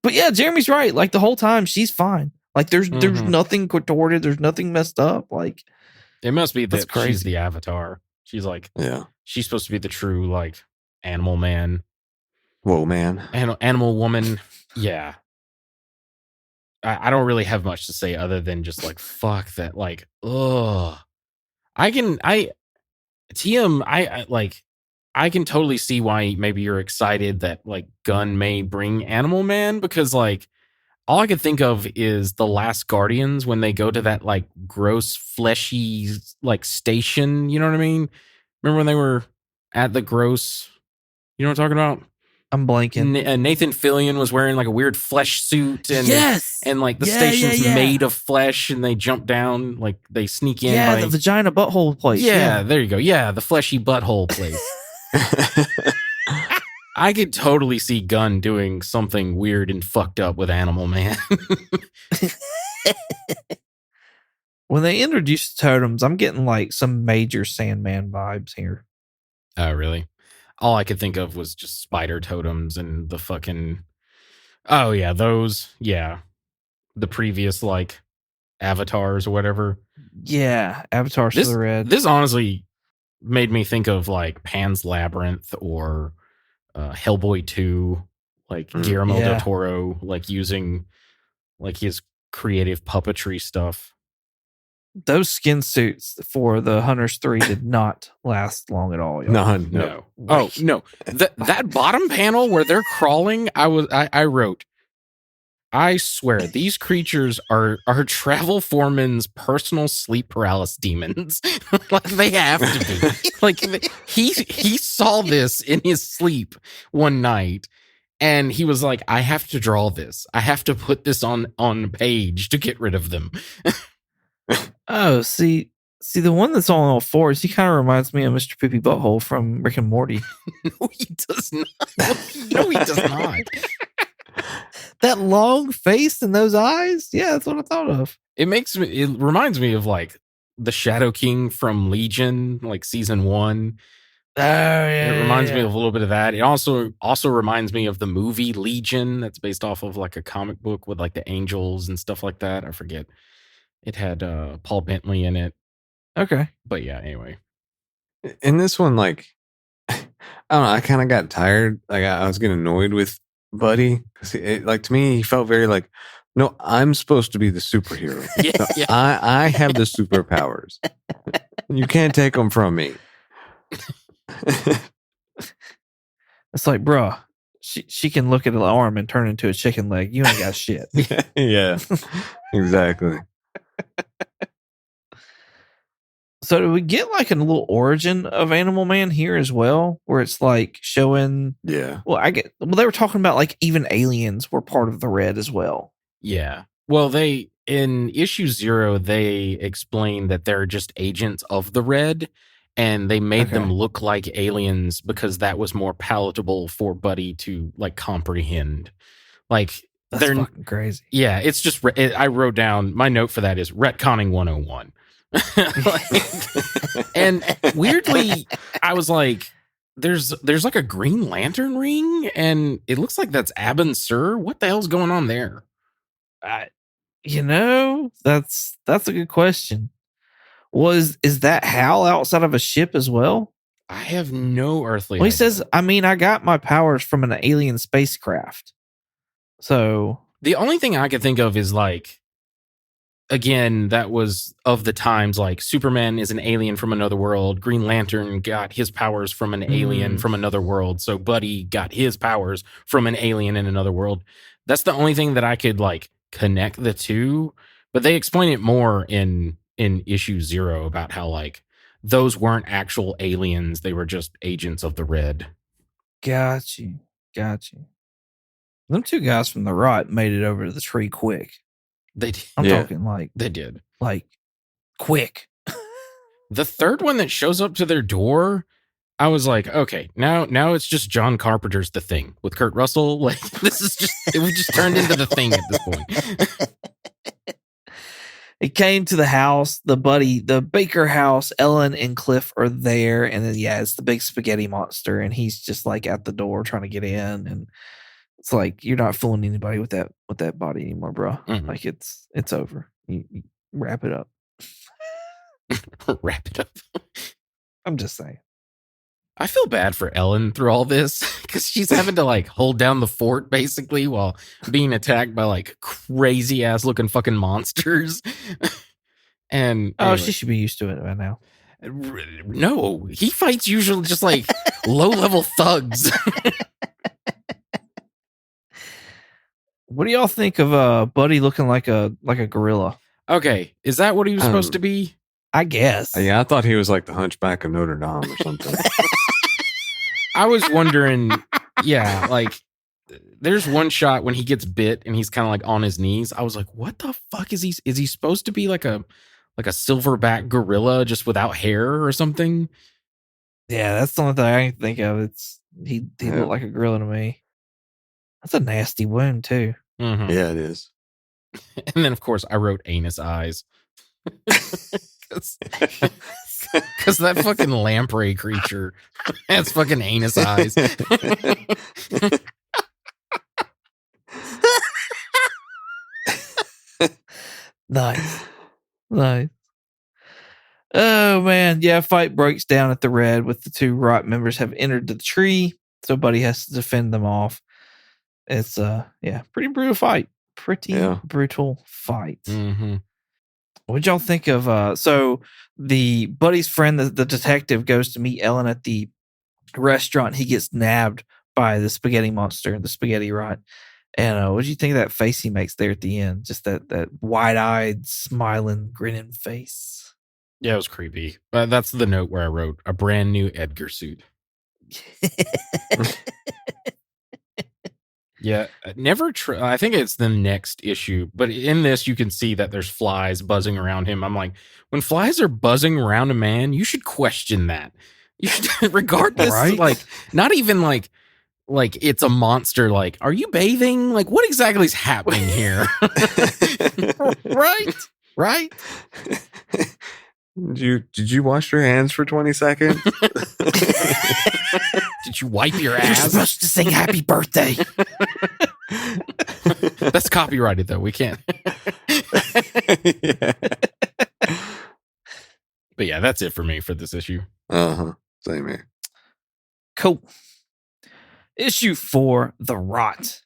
[SPEAKER 1] But yeah, Jeremy's right. Like the whole time, she's fine. Like there's
[SPEAKER 3] Mhm.
[SPEAKER 1] nothing contorted. There's nothing messed up. Like
[SPEAKER 3] It must be
[SPEAKER 1] That's
[SPEAKER 3] that she's
[SPEAKER 1] crazy.
[SPEAKER 3] the avatar. She's like,
[SPEAKER 2] Yeah.
[SPEAKER 3] she's supposed to be the true like animal man,
[SPEAKER 2] Whoa, man.
[SPEAKER 3] animal woman. Yeah. I don't really have much to say other than just like fuck that. Like, ugh. TM, I can totally see why maybe you're excited that like Gunn may bring Animal Man, because like all I could think of is the Last Guardians when they go to that like gross fleshy like station. You know what I mean? Remember when they were at the gross? You know what I'm talking about?
[SPEAKER 1] I'm blanking.
[SPEAKER 3] Nathan Fillion was wearing like a weird flesh suit, and
[SPEAKER 1] Yes.
[SPEAKER 3] and like the
[SPEAKER 1] Yeah,
[SPEAKER 3] station's
[SPEAKER 1] yeah, yeah.
[SPEAKER 3] made of flesh, and they jump down, like they sneak in.
[SPEAKER 1] Yeah,
[SPEAKER 3] by,
[SPEAKER 1] the vagina butthole place.
[SPEAKER 3] yeah, there you go. Yeah, the fleshy butthole place. I could totally see Gunn doing something weird and fucked up with Animal Man.
[SPEAKER 1] When they introduced totems, I'm getting like some major Sandman vibes here.
[SPEAKER 3] Oh, really? All I could think of was just spider totems and the fucking. Oh yeah, those. Yeah, the previous like avatars or whatever.
[SPEAKER 1] Yeah, Avatars for the Red.
[SPEAKER 3] This honestly made me think of like Pan's Labyrinth or Hellboy 2, like Guillermo
[SPEAKER 1] Yeah.
[SPEAKER 3] del Toro, like using like his creative puppetry stuff.
[SPEAKER 1] Those skin suits for the Hunters 3 did not last long at all. Y'all.
[SPEAKER 3] No. Oh no. That bottom panel where they're crawling, I wrote, I swear these creatures are Travel Foreman's personal sleep paralysis demons. Like they have to be. Like he saw this in his sleep one night, and he was like, I have to draw this. I have to put this on page to get rid of them.
[SPEAKER 1] Oh, see, the one that's on all fours, he kind of reminds me of Mr. Poopy Butthole from Rick and Morty.
[SPEAKER 3] No, he does not. No, he does not.
[SPEAKER 1] That long face and those eyes? Yeah, that's what I thought of.
[SPEAKER 3] It reminds me of like the Shadow King from Legion, like season 1.
[SPEAKER 1] Oh, yeah.
[SPEAKER 3] It reminds me of a little bit of that. It also reminds me of the movie Legion, that's based off of like a comic book with like the angels and stuff like that. I forget. It had Paul Bentley in it.
[SPEAKER 1] Okay.
[SPEAKER 3] But yeah, anyway.
[SPEAKER 2] In this one, like, I don't know, I kind of got tired. Like, I was getting annoyed with Buddy. Like, to me, he felt very like, no, I'm supposed to be the superhero.
[SPEAKER 3] Yeah,
[SPEAKER 2] So
[SPEAKER 3] yeah.
[SPEAKER 2] I have the superpowers. You can't take them from me.
[SPEAKER 1] It's like, bruh, she can look at an arm and turn into a chicken leg. You ain't got shit.
[SPEAKER 2] Yeah, exactly.
[SPEAKER 1] So do we get like a little origin of Animal Man here as well, where it's like showing?
[SPEAKER 2] Yeah.
[SPEAKER 1] Well, they were talking about like even aliens were part of the Red as well.
[SPEAKER 3] Yeah. Well, they in issue 0, they explained that they're just agents of the Red, and they made them look like aliens because that was more palatable for Buddy to like comprehend. Like
[SPEAKER 1] That's
[SPEAKER 3] They're-
[SPEAKER 1] fucking crazy.
[SPEAKER 3] Yeah, it's just I wrote down my note for that is retconning 101. And weirdly, I was like, there's like a Green Lantern ring, and it looks like that's Abin Sur. What the hell's going on there?
[SPEAKER 1] That's a good question. Is that Hal outside of a ship as well?
[SPEAKER 3] I have no earthly
[SPEAKER 1] Well, he
[SPEAKER 3] idea.
[SPEAKER 1] says, I mean, I got my powers from an alien spacecraft. So
[SPEAKER 3] The only thing I could think of is like, again, that was of the times, like Superman is an alien from another world. Green Lantern got his powers from an alien from another world. So Buddy got his powers from an alien in another world. That's the only thing that I could like connect the two. But they explain it more in issue 0 about how like those weren't actual aliens. They were just agents of the Red.
[SPEAKER 1] got you. Them two guys from the Rot made it over to the tree quick.
[SPEAKER 3] They did.
[SPEAKER 1] I'm
[SPEAKER 2] Yeah.
[SPEAKER 1] talking like
[SPEAKER 3] They did.
[SPEAKER 1] quick.
[SPEAKER 3] The third one that shows up to their door, I was like, okay, now it's just John Carpenter's The Thing with Kurt Russell. Like this is just we just turned into The Thing at this point.
[SPEAKER 1] It came to the house, the Baker house. Ellen and Cliff are there, and then it's the big spaghetti monster, and he's just like at the door trying to get in, and it's like you're not fooling anybody with that body anymore, bro.
[SPEAKER 3] Mhm.
[SPEAKER 1] Like it's over. You wrap it up.
[SPEAKER 3] Wrap it up.
[SPEAKER 1] I'm just saying.
[SPEAKER 3] I feel bad for Ellen through all this because she's having to like hold down the fort basically while being attacked by like crazy ass looking fucking monsters. And
[SPEAKER 1] Oh,
[SPEAKER 3] anyway.
[SPEAKER 1] she should be used to it by now.
[SPEAKER 3] No, he fights usually just like low level thugs.
[SPEAKER 1] What do y'all think of Buddy looking like a gorilla?
[SPEAKER 3] Okay, is that what he was supposed to be?
[SPEAKER 1] I guess.
[SPEAKER 2] Yeah, I thought he was like the Hunchback of Notre Dame or something.
[SPEAKER 3] I was wondering, yeah, like there's one shot when he gets bit and he's kind of like on his knees. I was like, what the fuck is he? Is he supposed to be like a silverback gorilla just without hair or something?
[SPEAKER 1] Yeah, that's the only thing I can think of. He looked like a gorilla to me. That's a nasty wound too.
[SPEAKER 3] Mhm.
[SPEAKER 2] Yeah, it is.
[SPEAKER 3] And then of course I wrote anus eyes. Because that fucking lamprey creature has fucking anus eyes.
[SPEAKER 1] Nice. Oh man, yeah. Fight breaks down at the Red with the two Rot members have entered the tree, so Buddy has to defend them off. It's pretty brutal fight. Brutal fight.
[SPEAKER 3] Mm-hmm.
[SPEAKER 1] What'd y'all think of so the Buddy's friend, the detective, goes to meet Ellen at the restaurant. He gets nabbed by the spaghetti monster, the spaghetti Rot. And what'd you think of that face he makes there at the end? Just that wide-eyed, smiling, grinning face.
[SPEAKER 3] Yeah, it was creepy. That's the note where I wrote a brand new Edgar suit. Yeah, never. I think it's the next issue, but in this you can see that there's flies buzzing around him. I'm like, when flies are buzzing around a man, you should question that. You should, regardless,
[SPEAKER 1] Right?
[SPEAKER 3] like, not even like it's a monster. Like, are you bathing? Like, what exactly is happening here?
[SPEAKER 1] Right.
[SPEAKER 2] Did you wash your hands for 20 seconds?
[SPEAKER 3] Did you wipe your
[SPEAKER 1] You're
[SPEAKER 3] ass?
[SPEAKER 1] supposed to sing happy birthday.
[SPEAKER 3] That's copyrighted though. We can't.
[SPEAKER 2] Yeah.
[SPEAKER 3] But yeah, that's it for me for this issue.
[SPEAKER 2] Uh-huh. Same here.
[SPEAKER 1] Cool. Issue 4, The Rot.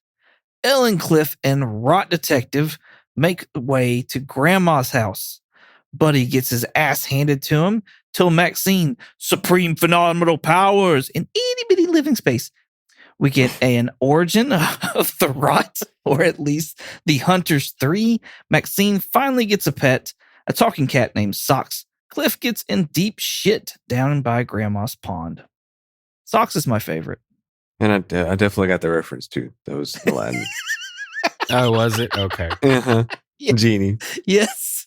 [SPEAKER 1] Ellen, Cliff, and Rot Detective make way to Grandma's house. Buddy gets his ass handed to him till Maxine, supreme phenomenal powers in itty bitty living space. We get an origin of the Rot, or at least the Hunters 3. Maxine finally gets a pet, a talking cat named Socks. Cliff gets in deep shit down by Grandma's pond. Socks is my favorite.
[SPEAKER 2] And I definitely got the reference too. That was Aladdin.
[SPEAKER 3] Oh, was it? Okay.
[SPEAKER 2] Uh-huh.
[SPEAKER 1] Yeah.
[SPEAKER 2] Genie.
[SPEAKER 1] Yes.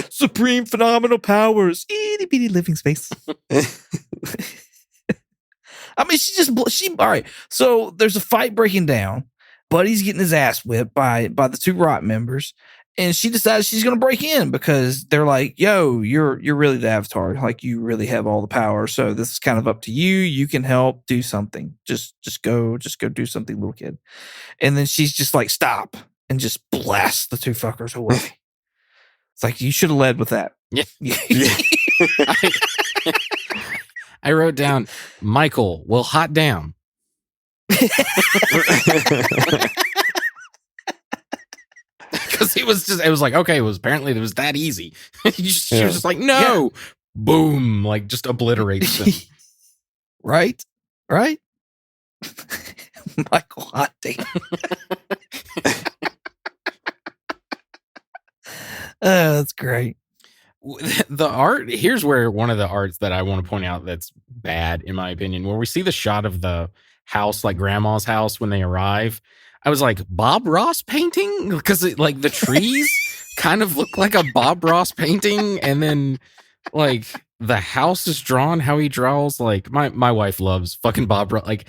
[SPEAKER 1] Supreme phenomenal powers. Itty bitty living space. I mean, all right. So there's a fight breaking down. Buddy's getting his ass whipped by the two Rot members, and she decides she's going to break in because they're like, "Yo, you're really the Avatar. Like, you really have all the power. So this is kind of up to you. You can help do something. Just go do something, little kid." And then she's just like, "Stop," and just blasts the two fuckers away. It's like, you should have led with that.
[SPEAKER 3] Yeah. I wrote down, Michael will hot down. Because it was like, okay, apparently it was that easy. She was just like, no, boom, like just obliterates them.
[SPEAKER 1] Right? Michael hot damn. Oh, that's great.
[SPEAKER 3] The art, here's where one of the arts that I want to point out that's bad, in my opinion, where we see the shot of the house, like grandma's house when they arrive. I was like, Bob Ross painting? Because like the trees kind of look like a Bob Ross painting. And then like the house is drawn how he draws. Like my wife loves fucking Bob Ross. Like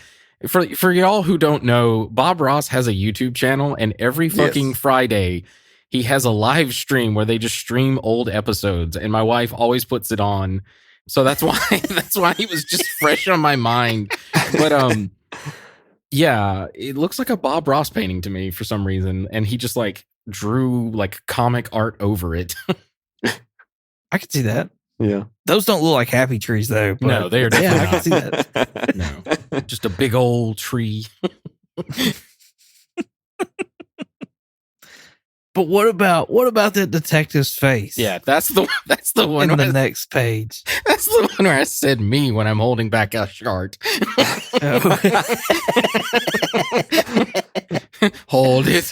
[SPEAKER 3] for y'all who don't know, Bob Ross has a YouTube channel, and every fucking Friday he has a live stream where they just stream old episodes, and my wife always puts it on. So that's why he was just fresh on my mind. But yeah, it looks like a Bob Ross painting to me for some reason, and he just like drew like comic art over it.
[SPEAKER 1] I can see that.
[SPEAKER 2] Yeah.
[SPEAKER 1] Those don't look like happy trees though. But
[SPEAKER 3] No, they are definitely
[SPEAKER 1] I can see that.
[SPEAKER 3] No, just a big old tree.
[SPEAKER 1] But what about the detective's face?
[SPEAKER 3] Yeah, that's the one
[SPEAKER 1] in the next page.
[SPEAKER 3] That's the one where I said me when I'm holding back a shart. Hold it.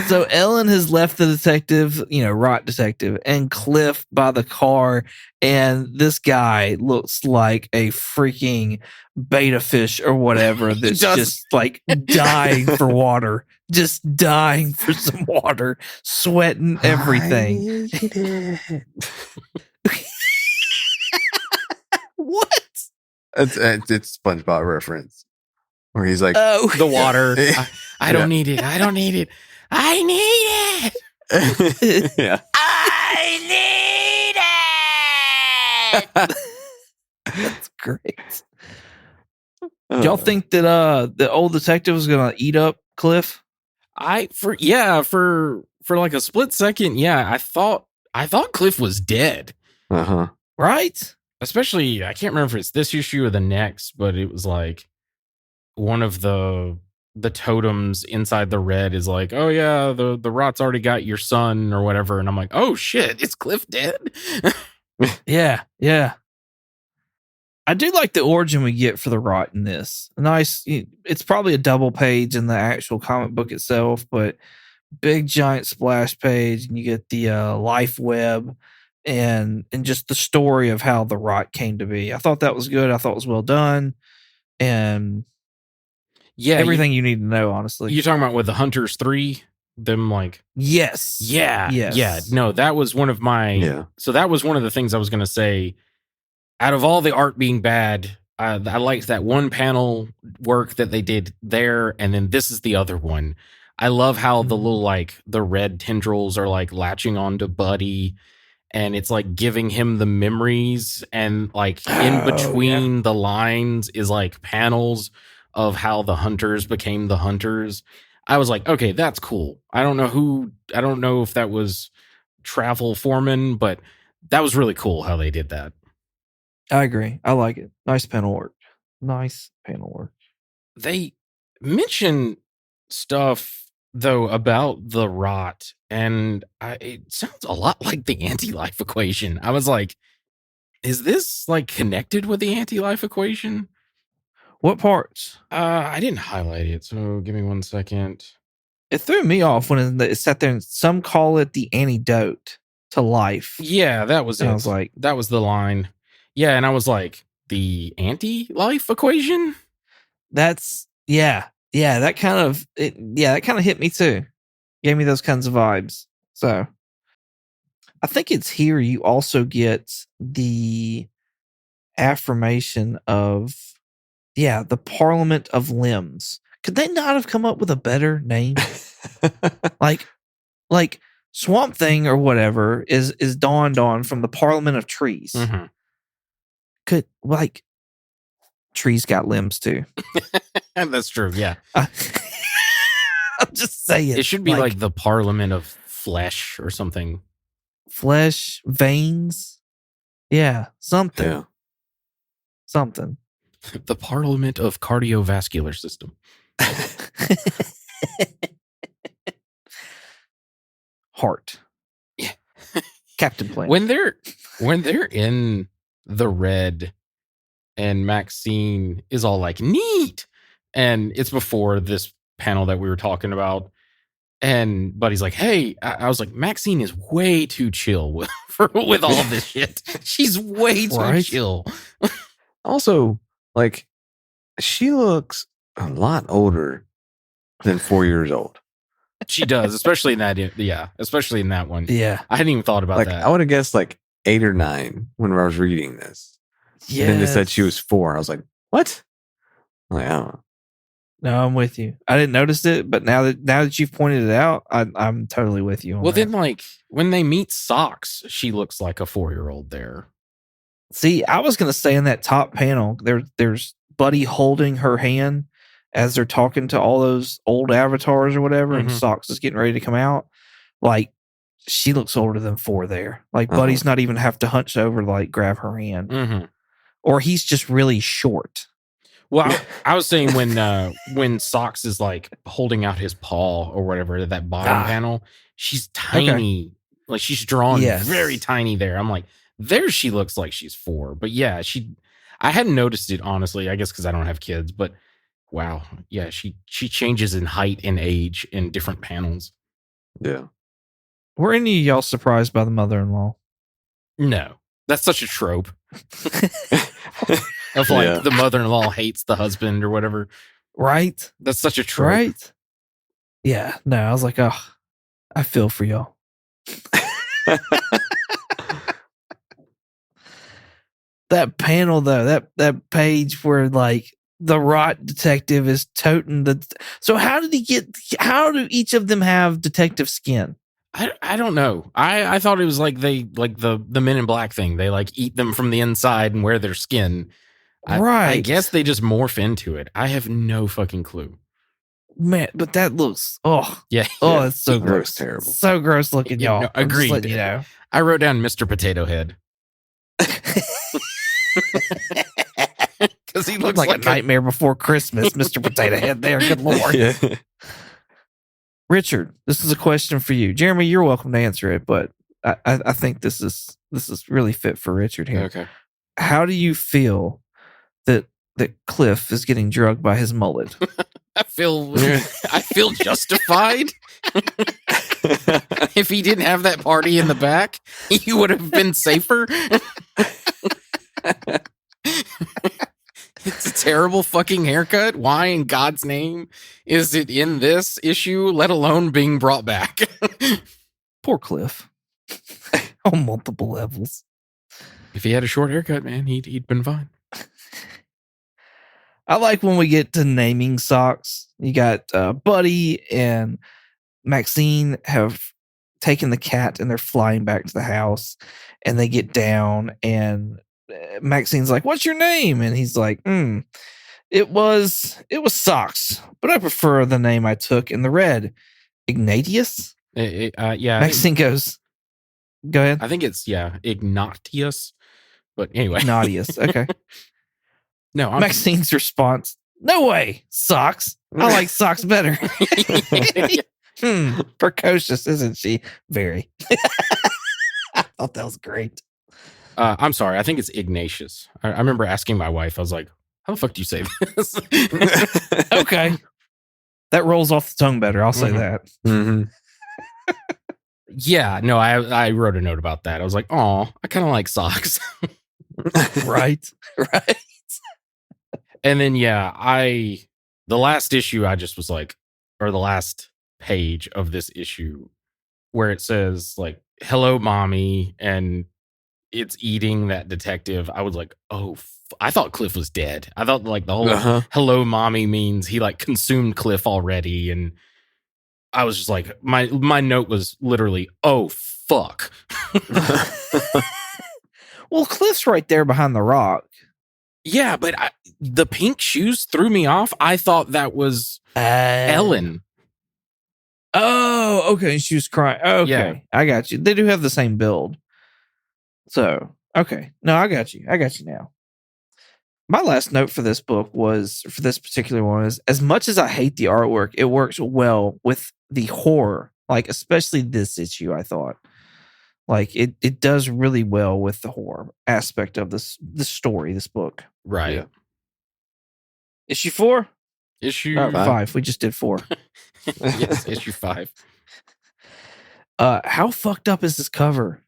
[SPEAKER 1] So Ellen has left the detective, Rot detective, and Cliff by the car, and this guy looks like a freaking beta fish or whatever that's just like dying for water, just dying for some water, sweating everything. What?
[SPEAKER 2] It's SpongeBob reference where he's like,
[SPEAKER 3] the water. I don't need it. I don't need it. I need it.
[SPEAKER 2] Yeah.
[SPEAKER 3] I need it.
[SPEAKER 1] That's great. Y'all think that the old detective was gonna eat up Cliff?
[SPEAKER 3] For like a split second, I thought Cliff was dead.
[SPEAKER 2] Uh-huh.
[SPEAKER 1] Right?
[SPEAKER 3] Especially, I can't remember if it's this issue or the next, but it was like one of the totems inside the red is like, oh yeah, the Rot's already got your son or whatever, and I'm like, oh shit, is Cliff dead?
[SPEAKER 1] Yeah. I do like the origin we get for the Rot in this. Nice. It's probably a double page in the actual comic book itself, but big giant splash page, and you get the life web and just the story of how the Rot came to be. I thought that was good. I thought it was well done, and everything you need to know. Honestly,
[SPEAKER 3] you're talking about with the Hunters 3. Them like
[SPEAKER 1] yes.
[SPEAKER 3] No, that was one of my So that was one of the things I was going to say. Out of all the art being bad, I liked that one panel work that they did there, and then this is the other one. I love how the little like the red tendrils are like latching onto Buddy, and it's like giving him the memories, and like in between the lines is like panels of how the Hunters became the Hunters. I was like, okay, that's cool. I don't know if that was Travel Foreman, but that was really cool how they did that.
[SPEAKER 1] I agree. I like it. Nice panel work.
[SPEAKER 3] They mention stuff though about the Rot, and it sounds a lot like the anti-life equation. I was like, is this like connected with the anti-life equation?
[SPEAKER 1] What parts?
[SPEAKER 3] I didn't highlight it, so give me 1 second.
[SPEAKER 1] It threw me off when it sat there, and some call it the antidote to life.
[SPEAKER 3] Yeah, that was it.
[SPEAKER 1] I was like,
[SPEAKER 3] that was the line. Yeah, and I was like, the anti-life equation?
[SPEAKER 1] That's that kind of hit me too. Gave me those kinds of vibes. So I think it's here you also get the affirmation of Yeah, the Parliament of Limbs. Could they not have come up with a better name? like Swamp Thing or whatever is Dawn from the Parliament of Trees.
[SPEAKER 3] Mm-hmm.
[SPEAKER 1] Could trees got limbs too.
[SPEAKER 3] That's true. Yeah,
[SPEAKER 1] I'm just saying.
[SPEAKER 3] it should be like the Parliament of Flesh or something.
[SPEAKER 1] Flesh, veins. Yeah, something.
[SPEAKER 2] Yeah.
[SPEAKER 1] Something.
[SPEAKER 3] The Parliament of Cardiovascular System.
[SPEAKER 1] Heart.
[SPEAKER 3] Yeah.
[SPEAKER 1] Captain Planet.
[SPEAKER 3] When they're in the red and Maxine is all like neat, and it's before this panel that we were talking about, and Buddy's like, hey, I was like, Maxine is way too chill with all of this shit. She's way too chill.
[SPEAKER 2] Also, like, she looks a lot older than 4 years old.
[SPEAKER 3] She does, especially in that. Yeah, especially in that one.
[SPEAKER 1] Yeah,
[SPEAKER 3] I hadn't even thought about
[SPEAKER 2] Like,
[SPEAKER 3] that.
[SPEAKER 2] I would have guessed like 8 or 9 when I was reading this.
[SPEAKER 1] yeah.
[SPEAKER 2] And then they said she was 4. I was like, what? Like, I don't know.
[SPEAKER 1] No, I'm with you. I didn't notice it, but now that you've pointed it out, I'm totally with you.
[SPEAKER 3] Well, then, like, when they meet Socks, she looks like a 4-year-old there.
[SPEAKER 1] See, I was gonna say in that top panel, there's Buddy holding her hand as they're talking to all those old avatars or whatever, and Socks is getting ready to come out. Like, she looks older than 4 there. Like, Buddy's not even have to hunch over to like grab her hand, or he's just really short.
[SPEAKER 3] Well, I was saying when Socks is like holding out his paw or whatever, that bottom panel, she's tiny. Okay. Like, she's drawn very tiny there. I'm like, there she looks like she's 4. But yeah, I hadn't noticed it, honestly, I guess because I don't have kids. But wow, yeah, she changes in height and age in different panels.
[SPEAKER 2] Yeah.
[SPEAKER 1] Were any of y'all surprised by the mother-in-law?
[SPEAKER 3] No. That's such a trope. Of like the mother-in-law hates the husband or whatever.
[SPEAKER 1] Right?
[SPEAKER 3] That's such a trope.
[SPEAKER 1] Right? Yeah. No, I was like, oh, I feel for y'all. That panel though, that page where like the rot detective is toting the. So how do each of them have detective skin?
[SPEAKER 3] I don't know. I thought it was like the Men in Black thing. They like eat them from the inside and wear their skin. I guess they just morph into it. I have no fucking clue.
[SPEAKER 1] Man, but that looks it's so gross.
[SPEAKER 2] Terrible.
[SPEAKER 1] So gross looking, y'all.
[SPEAKER 3] No, agreed.
[SPEAKER 1] You know.
[SPEAKER 3] I wrote down Mr. Potato Head. Because he looks
[SPEAKER 1] like a Nightmare Before Christmas, Mr. Potato Head there. Good Lord.
[SPEAKER 2] Yeah.
[SPEAKER 1] Richard, this is a question for you. Jeremy, you're welcome to answer it, but I think this is really fit for Richard here.
[SPEAKER 3] Okay.
[SPEAKER 1] How do you feel that Cliff is getting drugged by his mullet?
[SPEAKER 3] I feel justified. If he didn't have that party in the back, he would have been safer. It's a terrible fucking haircut. Why in God's name is it in this issue, let alone being brought back?
[SPEAKER 1] Poor Cliff. On multiple levels.
[SPEAKER 3] If he had a short haircut, man, he'd been fine.
[SPEAKER 1] I like when we get to naming Socks. You got Buddy and Maxine have taken the cat and they're flying back to the house, and they get down and Maxine's like, "What's your name?" And he's like, It was Socks, but I prefer the name I took in the red, Ignatius."
[SPEAKER 3] Yeah.
[SPEAKER 1] Maxine goes, "Go ahead."
[SPEAKER 3] I think it's Ignatius, but anyway,
[SPEAKER 1] Ignatius. Okay.
[SPEAKER 3] No,
[SPEAKER 1] Maxine's response: "No way, Socks. I like Socks better." Precocious, isn't she? Very. I thought that was great.
[SPEAKER 3] I'm sorry. I think it's Ignatius. I remember asking my wife. I was like, "How the fuck do you say this?"
[SPEAKER 1] Okay, that rolls off the tongue better. I'll say that.
[SPEAKER 2] Mm-hmm.
[SPEAKER 3] Yeah. No, I wrote a note about that. I was like, "Oh, I kind of like Socks."
[SPEAKER 1] Right.
[SPEAKER 3] And then the last issue, I just was like, or the last page of this issue, where it says like, "Hello, mommy," and it's eating that detective, I was like, oh, I thought Cliff was dead. I thought like the whole hello mommy means he like consumed Cliff already. And I was just like, my note was literally, oh, fuck.
[SPEAKER 1] Well, Cliff's right there behind the rock.
[SPEAKER 3] Yeah, but the pink shoes threw me off. I thought that was Ellen.
[SPEAKER 1] Oh, okay. She was crying. Okay.
[SPEAKER 3] Yeah.
[SPEAKER 1] I got you. They do have the same build. So, okay. No, I got you. Now. My last note for this book was, for this particular one, is as much as I hate the artwork, it works well with the horror. Like, especially this issue, I thought. Like, it does really well with the horror aspect of this story, this book.
[SPEAKER 3] Right.
[SPEAKER 2] Yeah.
[SPEAKER 1] Issue 4?
[SPEAKER 3] Issue
[SPEAKER 1] 5. We just did 4.
[SPEAKER 3] Yes, issue 5.
[SPEAKER 1] How fucked up is this cover?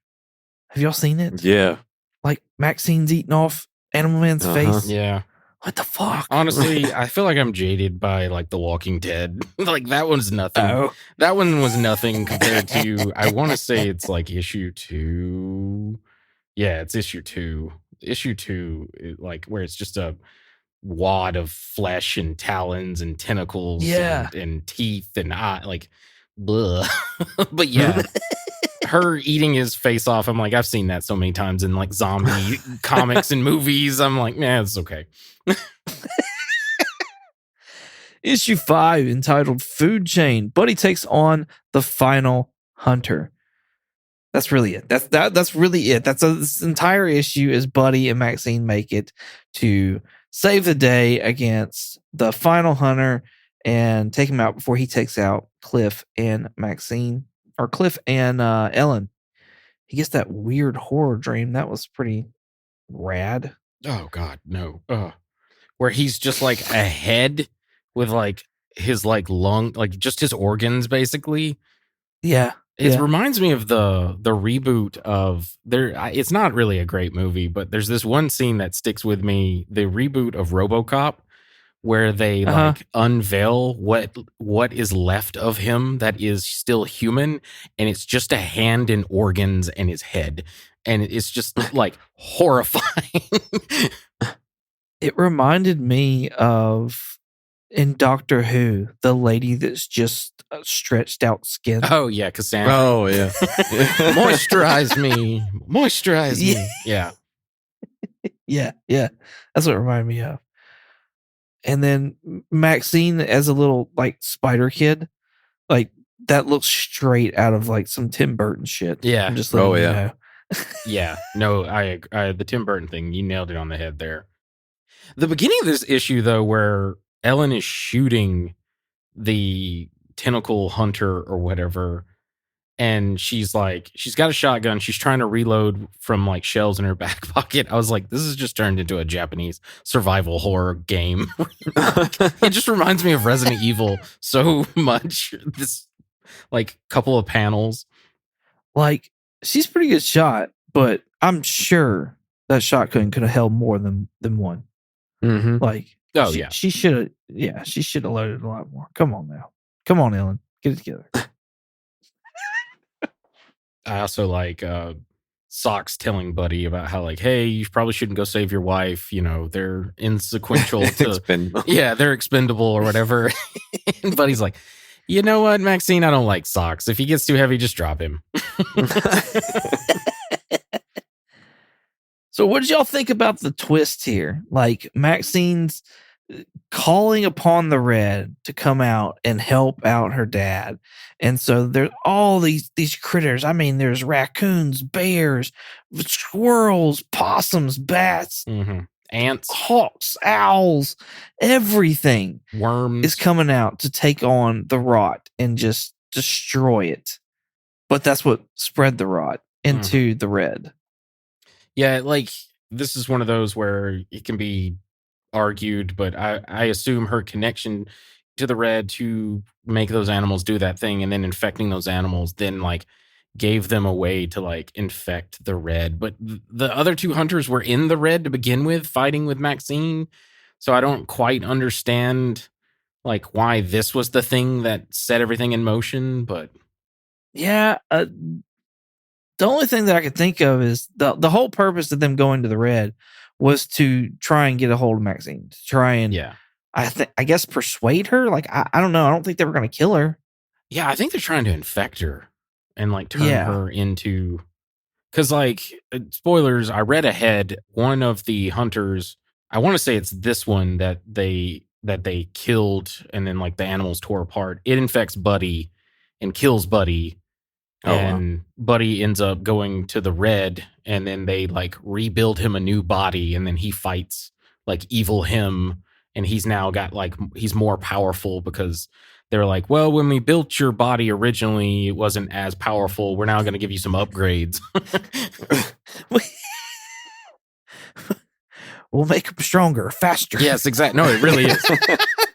[SPEAKER 1] Have y'all seen it?
[SPEAKER 2] Yeah.
[SPEAKER 1] Like Maxine's eating off Animal Man's face.
[SPEAKER 3] Yeah.
[SPEAKER 1] What the fuck?
[SPEAKER 3] Honestly, I feel like I'm jaded by like The Walking Dead. Like that one's nothing.
[SPEAKER 1] Oh.
[SPEAKER 3] That one was nothing compared to, I want to say it's like issue 2. Yeah, it's issue 2. Issue 2, like where it's just a wad of flesh and talons and tentacles and teeth and like blah. But yeah. Her eating his face off, I'm like, I've seen that so many times in like zombie comics and movies. I'm like, nah, it's okay.
[SPEAKER 1] Issue 5, entitled Food Chain. Buddy takes on the final hunter. That's really it. That's really it. This entire issue is Buddy and Maxine make it to save the day against the final hunter and take him out before he takes out Cliff and Maxine. Or Cliff and Ellen. He gets that weird horror dream. That was pretty rad.
[SPEAKER 3] Oh, God, no. Where he's just like a head with like his like lung, like just his organs, basically.
[SPEAKER 1] Yeah.
[SPEAKER 3] It reminds me of the reboot of it's not really a great movie, but there's this one scene that sticks with me. The reboot of RoboCop, where they like unveil what is left of him that is still human, and it's just a hand and organs and his head, and it's just like horrifying.
[SPEAKER 1] It reminded me of in Doctor Who, the lady that's just stretched out skin.
[SPEAKER 3] Oh yeah, Cassandra.
[SPEAKER 2] Oh yeah.
[SPEAKER 3] Moisturize me. Yeah.
[SPEAKER 1] Yeah. That's what it reminded me of. And then Maxine as a little like spider kid, like that looks straight out of like some Tim Burton shit.
[SPEAKER 3] Yeah.
[SPEAKER 1] I'm just letting you know.
[SPEAKER 3] Yeah. No, I the Tim Burton thing, you nailed it on the head there. The beginning of this issue, though, where Ellen is shooting the tentacle hunter or whatever, and she's got a shotgun, she's trying to reload from like shells in her back pocket. I was like, this is just turned into a Japanese survival horror game. It just reminds me of Resident Evil so much. This like couple of panels. Like,
[SPEAKER 1] she's a pretty good shot, but I'm sure that shotgun could have held more than one.
[SPEAKER 2] Mm-hmm.
[SPEAKER 1] Like, she should have. Yeah, she should have loaded a lot more. Come on now, come on, Ellen, get it together.
[SPEAKER 3] I also like Socks telling Buddy about how like, hey, you probably shouldn't go save your wife. You know, they're insequential to
[SPEAKER 2] expendable.
[SPEAKER 3] Yeah, they're expendable or whatever. And Buddy's like, you know what, Maxine, I don't like Socks. If he gets too heavy, just drop him.
[SPEAKER 1] So what did y'all think about the twist here? Like Maxine's calling upon the Red to come out and help out her dad. And so there's all these critters. I mean, there's raccoons, bears, squirrels, possums, bats,
[SPEAKER 3] ants,
[SPEAKER 1] hawks, owls, everything.
[SPEAKER 3] Worms
[SPEAKER 1] is coming out to take on the rot and just destroy it. But that's what spread the rot into the Red.
[SPEAKER 3] Yeah, like this is one of those where it can be argued, but I assume her connection to the Red to make those animals do that thing and then infecting those animals then like gave them a way to like infect the Red. But the other two hunters were in the Red to begin with, fighting with Maxine. So I don't quite understand like why this was the thing that set everything in motion, but
[SPEAKER 1] yeah, The only thing that I could think of is the whole purpose of them going to the Red was to try and get a hold of Maxine, to try and I guess persuade her. Like I don't know. I don't think they were going to kill her.
[SPEAKER 3] Yeah, I think they're trying to infect her and like turn her into. Because like spoilers, I read ahead. One of the hunters, I want to say it's this one that they killed, and then like the animals tore apart. It infects Buddy and kills Buddy. And Buddy ends up going to the Red, and then they like rebuild him a new body, and then he fights like evil him, and he's now got like he's more powerful because they're like, well, when we built your body originally, it wasn't as powerful. We're now going to give you some upgrades.
[SPEAKER 1] We'll make him stronger, faster.
[SPEAKER 3] Yes, exactly. No, it really is.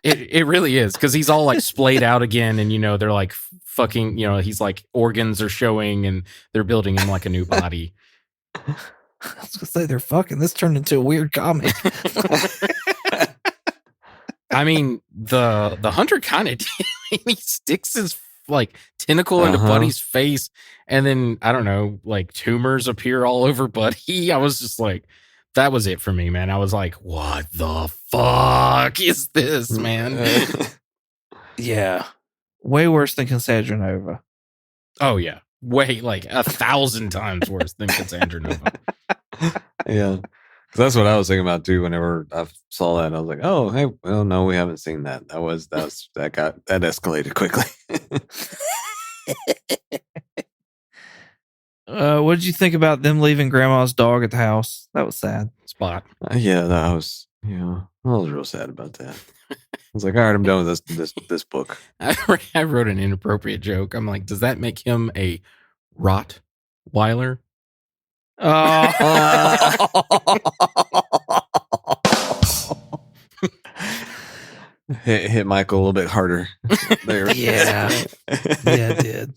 [SPEAKER 3] It really is, because he's all like splayed out again, and they're like fucking, he's like organs are showing, and they're building him like a new body.
[SPEAKER 1] I was gonna say they're fucking. This turned into a weird comic.
[SPEAKER 3] I mean, the hunter kind of he sticks his like tentacle into Buddy's face, and then I don't know, like tumors appear all over Buddy. I was just like, that was it for me, man. I was like, what the fuck is this, man?
[SPEAKER 1] Yeah. Way worse than Cassandra Nova.
[SPEAKER 3] Oh, yeah. Way, like 1,000 times worse than Cassandra Nova.
[SPEAKER 2] Yeah. Because that's what I was thinking about, too, whenever I saw that. I was like, oh, hey, well, no, we haven't seen that. That escalated quickly.
[SPEAKER 1] What did you think about them leaving Grandma's dog at the house? That was sad.
[SPEAKER 3] Spot.
[SPEAKER 2] I was real sad about that. I was like, all right, I'm done with this book.
[SPEAKER 3] I wrote an inappropriate joke. I'm like, does that make him a Rottweiler?
[SPEAKER 2] Hit Michael a little bit harder there.
[SPEAKER 1] Yeah, it did.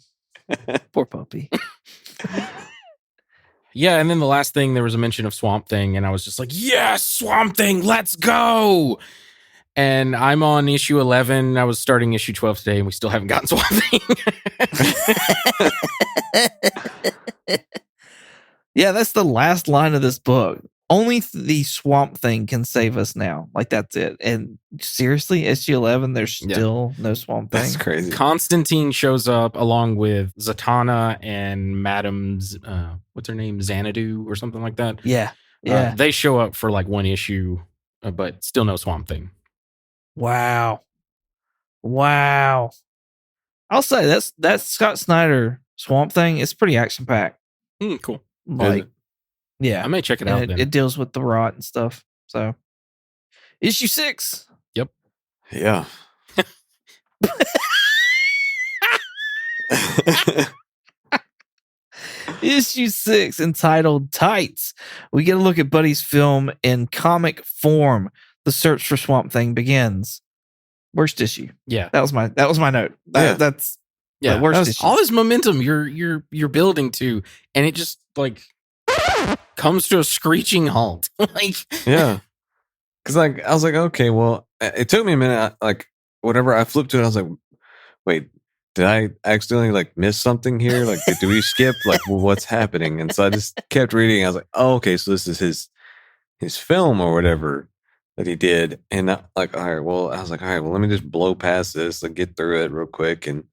[SPEAKER 1] Poor puppy.
[SPEAKER 3] Yeah, and then the last thing, there was a mention of Swamp Thing, and I was just like, yes, Swamp Thing, let's go! And I'm on issue 11. I was starting issue 12 today, and we still haven't gotten Swamp Thing.
[SPEAKER 1] Yeah, that's the last line of this book. Only the Swamp Thing can save us now. Like, that's it. And seriously, issue 11, there's still no Swamp Thing.
[SPEAKER 2] That's crazy.
[SPEAKER 3] Constantine shows up along with Zatanna and Madam's, what's her name? Xanadu or something like that.
[SPEAKER 1] Yeah.
[SPEAKER 3] They show up for like one issue, but still no Swamp Thing.
[SPEAKER 1] Wow. I'll say that's Scott Snyder Swamp Thing. It's pretty action packed.
[SPEAKER 3] Cool.
[SPEAKER 1] Like, yeah,
[SPEAKER 3] I may check it out. Then
[SPEAKER 1] it deals with the rot and stuff. So, issue 6.
[SPEAKER 3] Yep.
[SPEAKER 2] Yeah.
[SPEAKER 1] Issue 6, entitled Tights. We get a look at Buddy's film in comic form. The search for Swamp Thing begins. Worst issue.
[SPEAKER 3] Yeah,
[SPEAKER 1] that was my note. That's worst issue.
[SPEAKER 3] All this momentum you're building to, and it just like comes to a screeching halt. Like,
[SPEAKER 2] yeah, because like I was like, okay, well, it took me a minute. Like, whatever I flipped to it, I was like, wait, did I accidentally like miss something here? Like, did we skip? Like, well, what's happening? And so I just kept reading. I was like, oh, okay, so this is his film or whatever that he did. And like, all right, well, I was like, all right, well, let me just blow past this and get through it real quick, and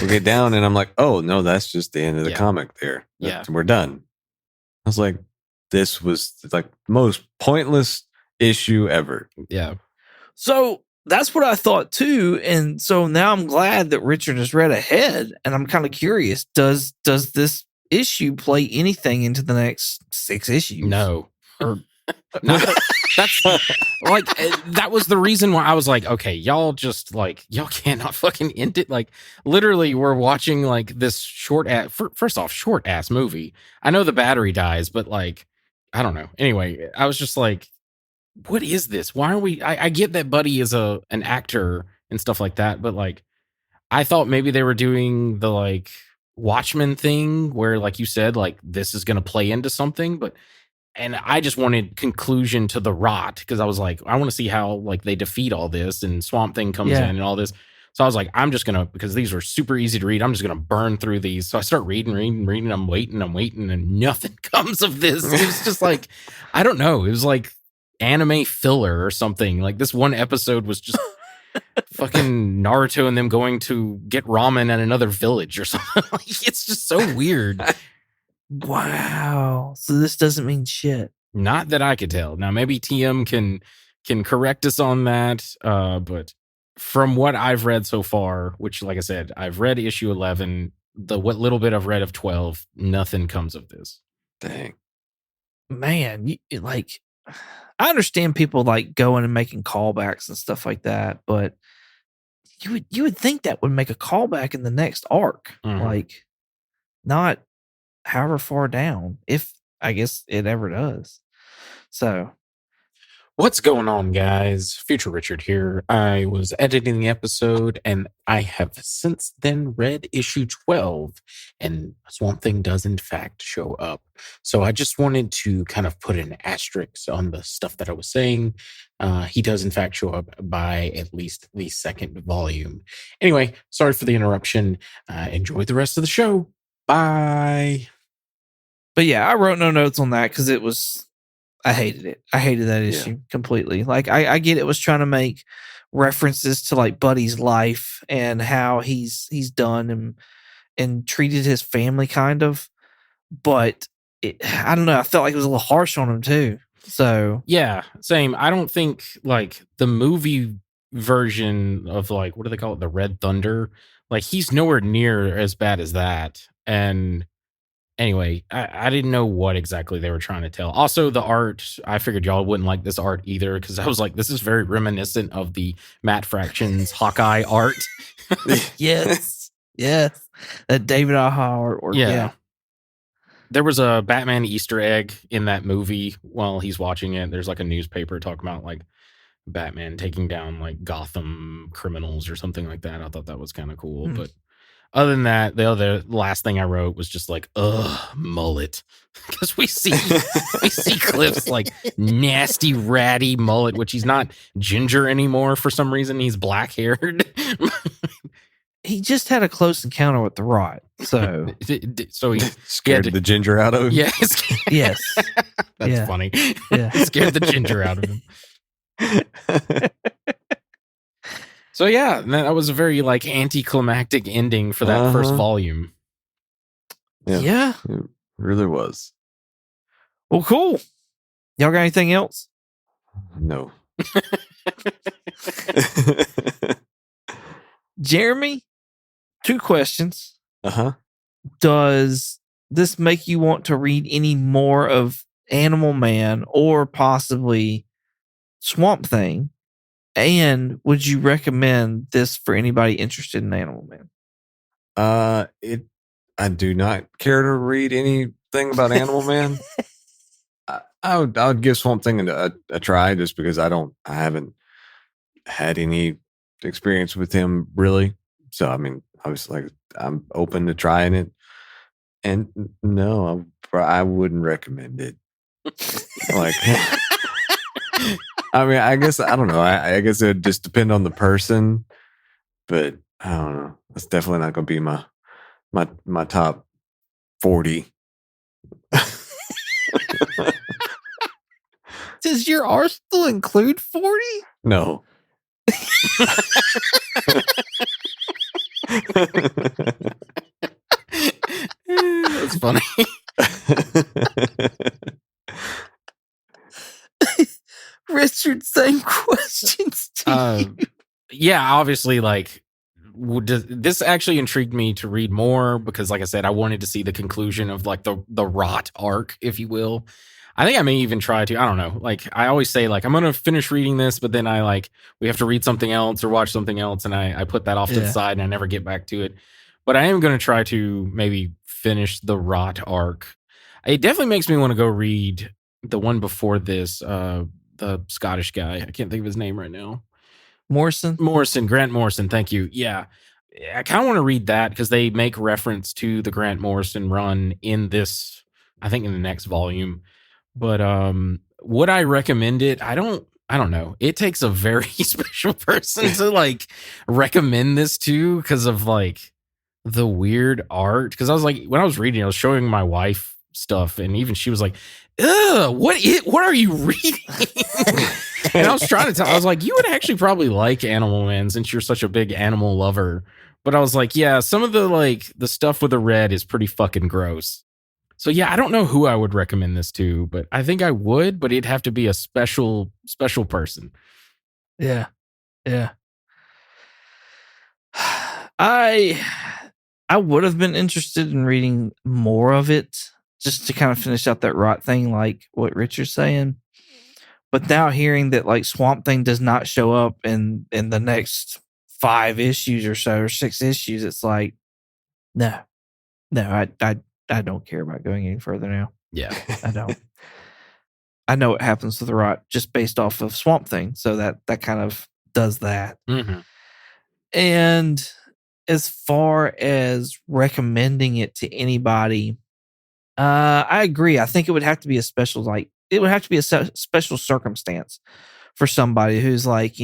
[SPEAKER 2] we'll get down. And I'm like, oh no, that's just the end of the comic there. We're done. I was like, this was like the most pointless issue ever.
[SPEAKER 3] Yeah.
[SPEAKER 1] So that's what I thought too. And so now I'm glad that Richard has read ahead, and I'm kind of curious. Does this issue play anything into the next 6 issues?
[SPEAKER 3] No. That's like, that was the reason why I was like, okay, y'all cannot fucking end it. Like, literally, we're watching like this short ass movie. I know the battery dies, but like, I don't know. Anyway, I was just like, what is this? Why are we? I get that Buddy is an actor and stuff like that, but like, I thought maybe they were doing the like Watchmen thing where, like you said, like this is going to play into something, and I just wanted conclusion to the rot, because I was like, I want to see how like they defeat all this, and Swamp Thing comes in and all this. So I was like, I'm just gonna, because these were super easy to read, I'm just gonna burn through these. So I start reading. I'm waiting, and nothing comes of this. It was just like, I don't know. It was like anime filler or something. Like this one episode was just fucking Naruto and them going to get ramen at another village or something. Like, it's just so weird.
[SPEAKER 1] Wow. So this doesn't mean shit.
[SPEAKER 3] Not that I could tell. Now maybe TM can correct us on that. But from what I've read so far, which, like I said, I've read issue 11, what little bit I've read of 12, nothing comes of this.
[SPEAKER 2] Dang.
[SPEAKER 1] Man, like, I understand people like going and making callbacks and stuff like that, but you would think that would make a callback in the next arc, like not however far down, if I guess it ever does. So,
[SPEAKER 3] what's going on, guys? Future Richard here. I was editing the episode, and I have since then read issue 12, and Swamp Thing does in fact show up. So I just wanted to kind of put an asterisk on the stuff that I was saying. He does in fact show up by at least the second volume. Anyway, sorry for the interruption. Enjoy the rest of the show. Bye.
[SPEAKER 1] But yeah, I wrote no notes on that because I hated it. I hated that issue completely. Like I get it was trying to make references to like Buddy's life and how he's done and treated his family kind of, but I don't know. I felt like it was a little harsh on him too. So
[SPEAKER 3] yeah, same. I don't think like the movie version of like, what do they call it? The Red Thunder. Like he's nowhere near as bad as that. And anyway, I didn't know what exactly they were trying to tell. Also, the art, I figured y'all wouldn't like this art either because I was like, this is very reminiscent of the Matt Fractions Hawkeye art.
[SPEAKER 1] yes. That David Aja artwork. Yeah.
[SPEAKER 3] There was a Batman Easter egg in that movie while he's watching it. There's like a newspaper talking about like Batman taking down like Gotham criminals or something like that. I thought that was kind of cool. But other than that, the last thing I wrote was just like, mullet. Because we see Cliff's like nasty, ratty mullet, which he's not ginger anymore for some reason. He's black haired.
[SPEAKER 1] He just had a close encounter with the rot. So
[SPEAKER 3] he
[SPEAKER 2] scared the ginger out of him.
[SPEAKER 3] Yeah.
[SPEAKER 1] Yes.
[SPEAKER 3] That's funny.
[SPEAKER 1] Yeah.
[SPEAKER 3] Scared the ginger out of him. So yeah, that was a very like anticlimactic ending for that first volume.
[SPEAKER 1] Yeah.
[SPEAKER 2] It really was.
[SPEAKER 1] Well, cool. Y'all got anything else?
[SPEAKER 2] No.
[SPEAKER 1] Jeremy, 2 questions.
[SPEAKER 2] Uh-huh.
[SPEAKER 1] Does this make you want to read any more of Animal Man or possibly Swamp Thing? And would you recommend this for anybody interested in Animal Man?
[SPEAKER 2] I do not care to read anything about Animal Man. I would give Swamp Thing a try just because I haven't had any experience with him really. So I mean, I was like, I'm open to trying it. And no, I wouldn't recommend it. Like, I mean, I guess I don't know. I guess it would just depend on the person, but I don't know. That's definitely not going to be my top 40.
[SPEAKER 1] Does your arsenal include 40?
[SPEAKER 2] No.
[SPEAKER 3] That's funny.
[SPEAKER 1] Richard, same questions to you.
[SPEAKER 3] Yeah, obviously, like, this actually intrigued me to read more because, like I said, I wanted to see the conclusion of like the rot arc, if you will. I think I may even try to, I don't know. Like I always say, like, I'm going to finish reading this, but then we have to read something else or watch something else. And I put that off to the side and I never get back to it. But I am going to try to maybe finish the rot arc. It definitely makes me want to go read the one before this, the Scottish guy. I can't think of his name right now. Grant Morrison. Thank you. Yeah. I kind of want to read that because they make reference to the Grant Morrison run in this, I think in the next volume. But would I recommend it? I don't I don't know. It takes a very special person to like recommend this to because of like the weird art. Because I was like, when I was reading, I was showing my wife stuff, and even she was like, "Ugh, what are you reading?" And I was trying to tell. I was like, "You would actually probably like Animal Man since you're such a big animal lover." But I was like, "Yeah, some of the stuff with the red is pretty fucking gross." So yeah, I don't know who I would recommend this to, but I think I would, but it'd have to be a special person.
[SPEAKER 1] Yeah. Yeah. I would have been interested in reading more of it just to kind of finish out that rot thing, like what Richard's saying. But now hearing that like Swamp Thing does not show up in the next 5 issues or so, or 6 issues, it's like, no, I don't care about going any further now.
[SPEAKER 3] Yeah.
[SPEAKER 1] I don't. I know what happens to the rot just based off of Swamp Thing, so that kind of does that.
[SPEAKER 3] Mm-hmm.
[SPEAKER 1] And as far as recommending it to anybody, I agree. I think it would have to be a special, like, it would have to be a special circumstance for somebody who's like,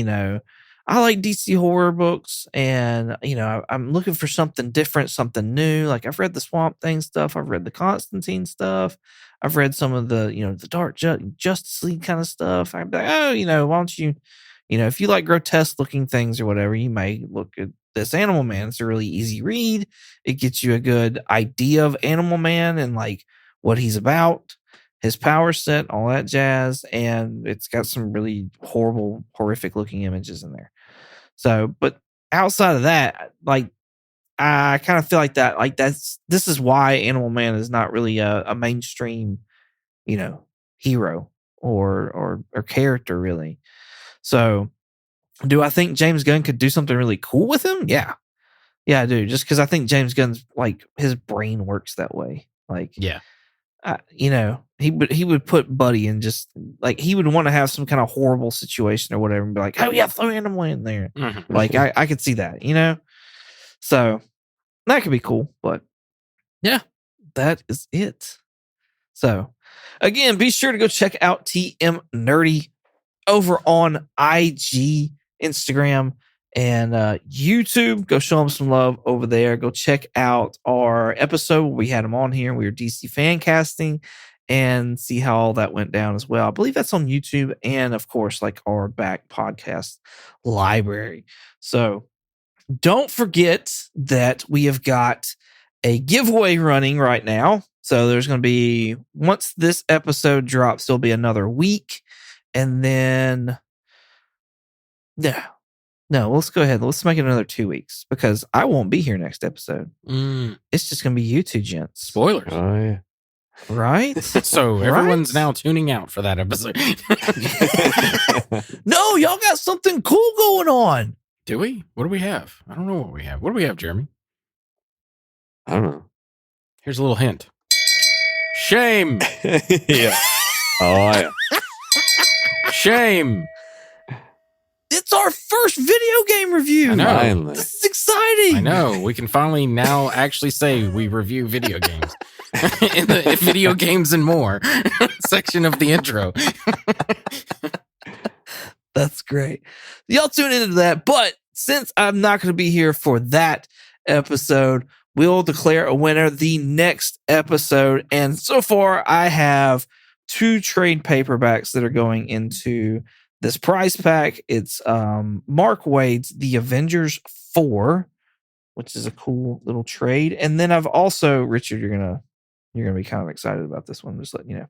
[SPEAKER 1] I like DC horror books and, I'm looking for something different, something new. Like, I've read the Swamp Thing stuff. I've read the Constantine stuff. I've read some of the, the Dark Justice League kind of stuff. I'd be like, oh, why don't you, if you like grotesque looking things or whatever, you may look at this Animal Man. It's a really easy read. It gets you a good idea of Animal Man and like what he's about, his power set, all that jazz. And it's got some really horrific looking images in there. So, but outside of that, like, I kind of feel like that, like this is why Animal Man is not really a mainstream, hero or character really. So, do I think James Gunn could do something really cool with him? Yeah. Yeah, I do. Just because I think James Gunn's like his brain works that way. Like,
[SPEAKER 3] Yeah.
[SPEAKER 1] He would put Buddy in just like he would want to have some kind of horrible situation or whatever and be like, oh yeah, throw Animal in there.
[SPEAKER 3] Mm-hmm.
[SPEAKER 1] Like I could see that, So that could be cool. But yeah, that is it. So again, be sure to go check out TM Nerdy over on IG, Instagram, and YouTube. Go show them some love over there. Go check out our episode. We had them on here. We were DC fan casting and see how all that went down as well. I believe that's on YouTube and, of course, like our back podcast library. So don't forget that we have got a giveaway running right now. So there's going to be, once this episode drops, there'll be another week. And then, no, let's go ahead. Let's make it another 2 weeks because I won't be here next episode. It's just going to be you two gents.
[SPEAKER 3] Spoilers.
[SPEAKER 2] Oh, yeah.
[SPEAKER 1] Right?
[SPEAKER 3] So everyone's now tuning out for that episode.
[SPEAKER 1] No, y'all got something cool going on.
[SPEAKER 3] Do we? What do we have? I don't know what we have. What do we have, Jeremy?
[SPEAKER 2] I don't know.
[SPEAKER 3] Here's a little hint. Shame.
[SPEAKER 2] Yeah. Oh, yeah.
[SPEAKER 3] Shame.
[SPEAKER 1] It's our first video game review.
[SPEAKER 3] I know.
[SPEAKER 2] Finally.
[SPEAKER 1] This is exciting.
[SPEAKER 3] I know. We can finally now actually say we review video games. In the video games and more section of the intro.
[SPEAKER 1] That's great. Y'all tune into that. But since I'm not going to be here for that episode, we'll declare a winner the next episode. And so far, I have 2 trade paperbacks that are going into this prize pack. It's Mark Waid's The Avengers 4, which is a cool little trade. And then I've also, Richard, you're gonna be kind of excited about this one. Just letting you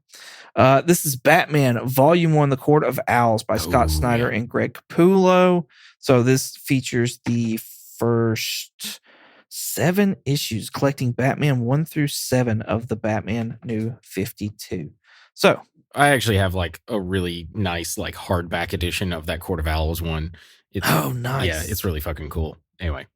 [SPEAKER 1] know. This is Batman Volume 1, The Court of Owls by Scott Snyder and Greg Capullo. So this features the first 7 issues collecting Batman 1 through 7 of the Batman New 52. So
[SPEAKER 3] I actually have like a really nice like hardback edition of that Court of Owls one. It's,
[SPEAKER 1] nice.
[SPEAKER 3] Yeah, it's really fucking cool. Anyway.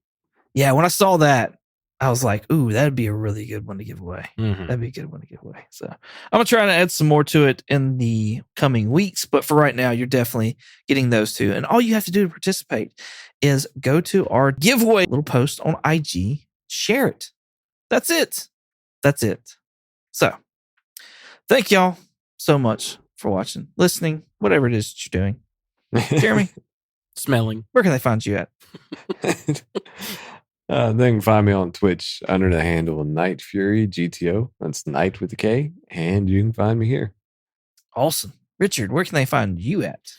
[SPEAKER 1] Yeah, when I saw that, I was like, ooh, that'd be a really good one to give away.
[SPEAKER 3] Mm-hmm.
[SPEAKER 1] That'd be a good one to give away. So I'm going to try to add some more to it in the coming weeks. But for right now, you're definitely getting those 2. And all you have to do to participate is go to our giveaway little post on IG, share it. That's it. That's it. So thank y'all so much for watching, listening, whatever it is that you're doing. Jeremy,
[SPEAKER 3] Smelling.
[SPEAKER 1] where can they find you at?
[SPEAKER 2] They can find me on Twitch under the handle Night Fury GTO. That's Night with a K. And you can find me here.
[SPEAKER 1] Awesome. Richard, where can they find you at?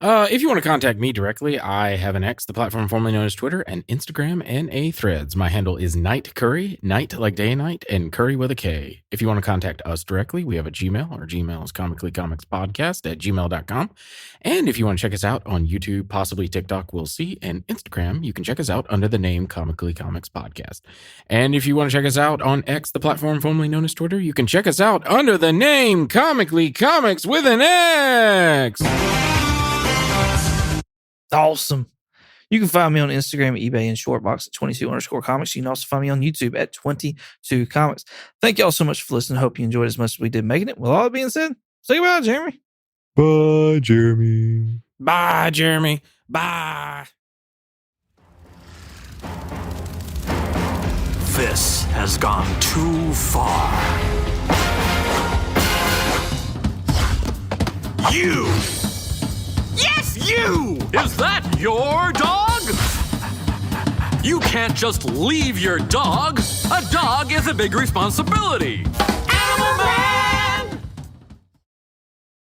[SPEAKER 3] If you want to contact me directly, I have an X, the platform formerly known as Twitter, and Instagram, and a Threads. My handle is Night Curry, night like day and night, and Curry with a K. If you want to contact us directly, we have a Gmail. Our Gmail is comicallycomicspodcast@gmail.com. And if you want to check us out on YouTube, possibly TikTok, we'll see, and Instagram, you can check us out under the name Comically Comics Podcast. And if you want to check us out on X, the platform formerly known as Twitter, you can check us out under the name Comically Comics with an X.
[SPEAKER 1] Awesome. You can find me on Instagram, eBay, and Shortbox at 22_comics. You can also find me on YouTube at 22 comics. Thank you all so much for listening. Hope you enjoyed as much as we did making it. With all that being said, say goodbye, Jeremy.
[SPEAKER 2] Bye, Jeremy.
[SPEAKER 3] Bye, Jeremy. Bye.
[SPEAKER 4] This has gone too far. You! Yes, you! Is that your dog? You can't just leave your dog. A dog is a big responsibility. Animal Man!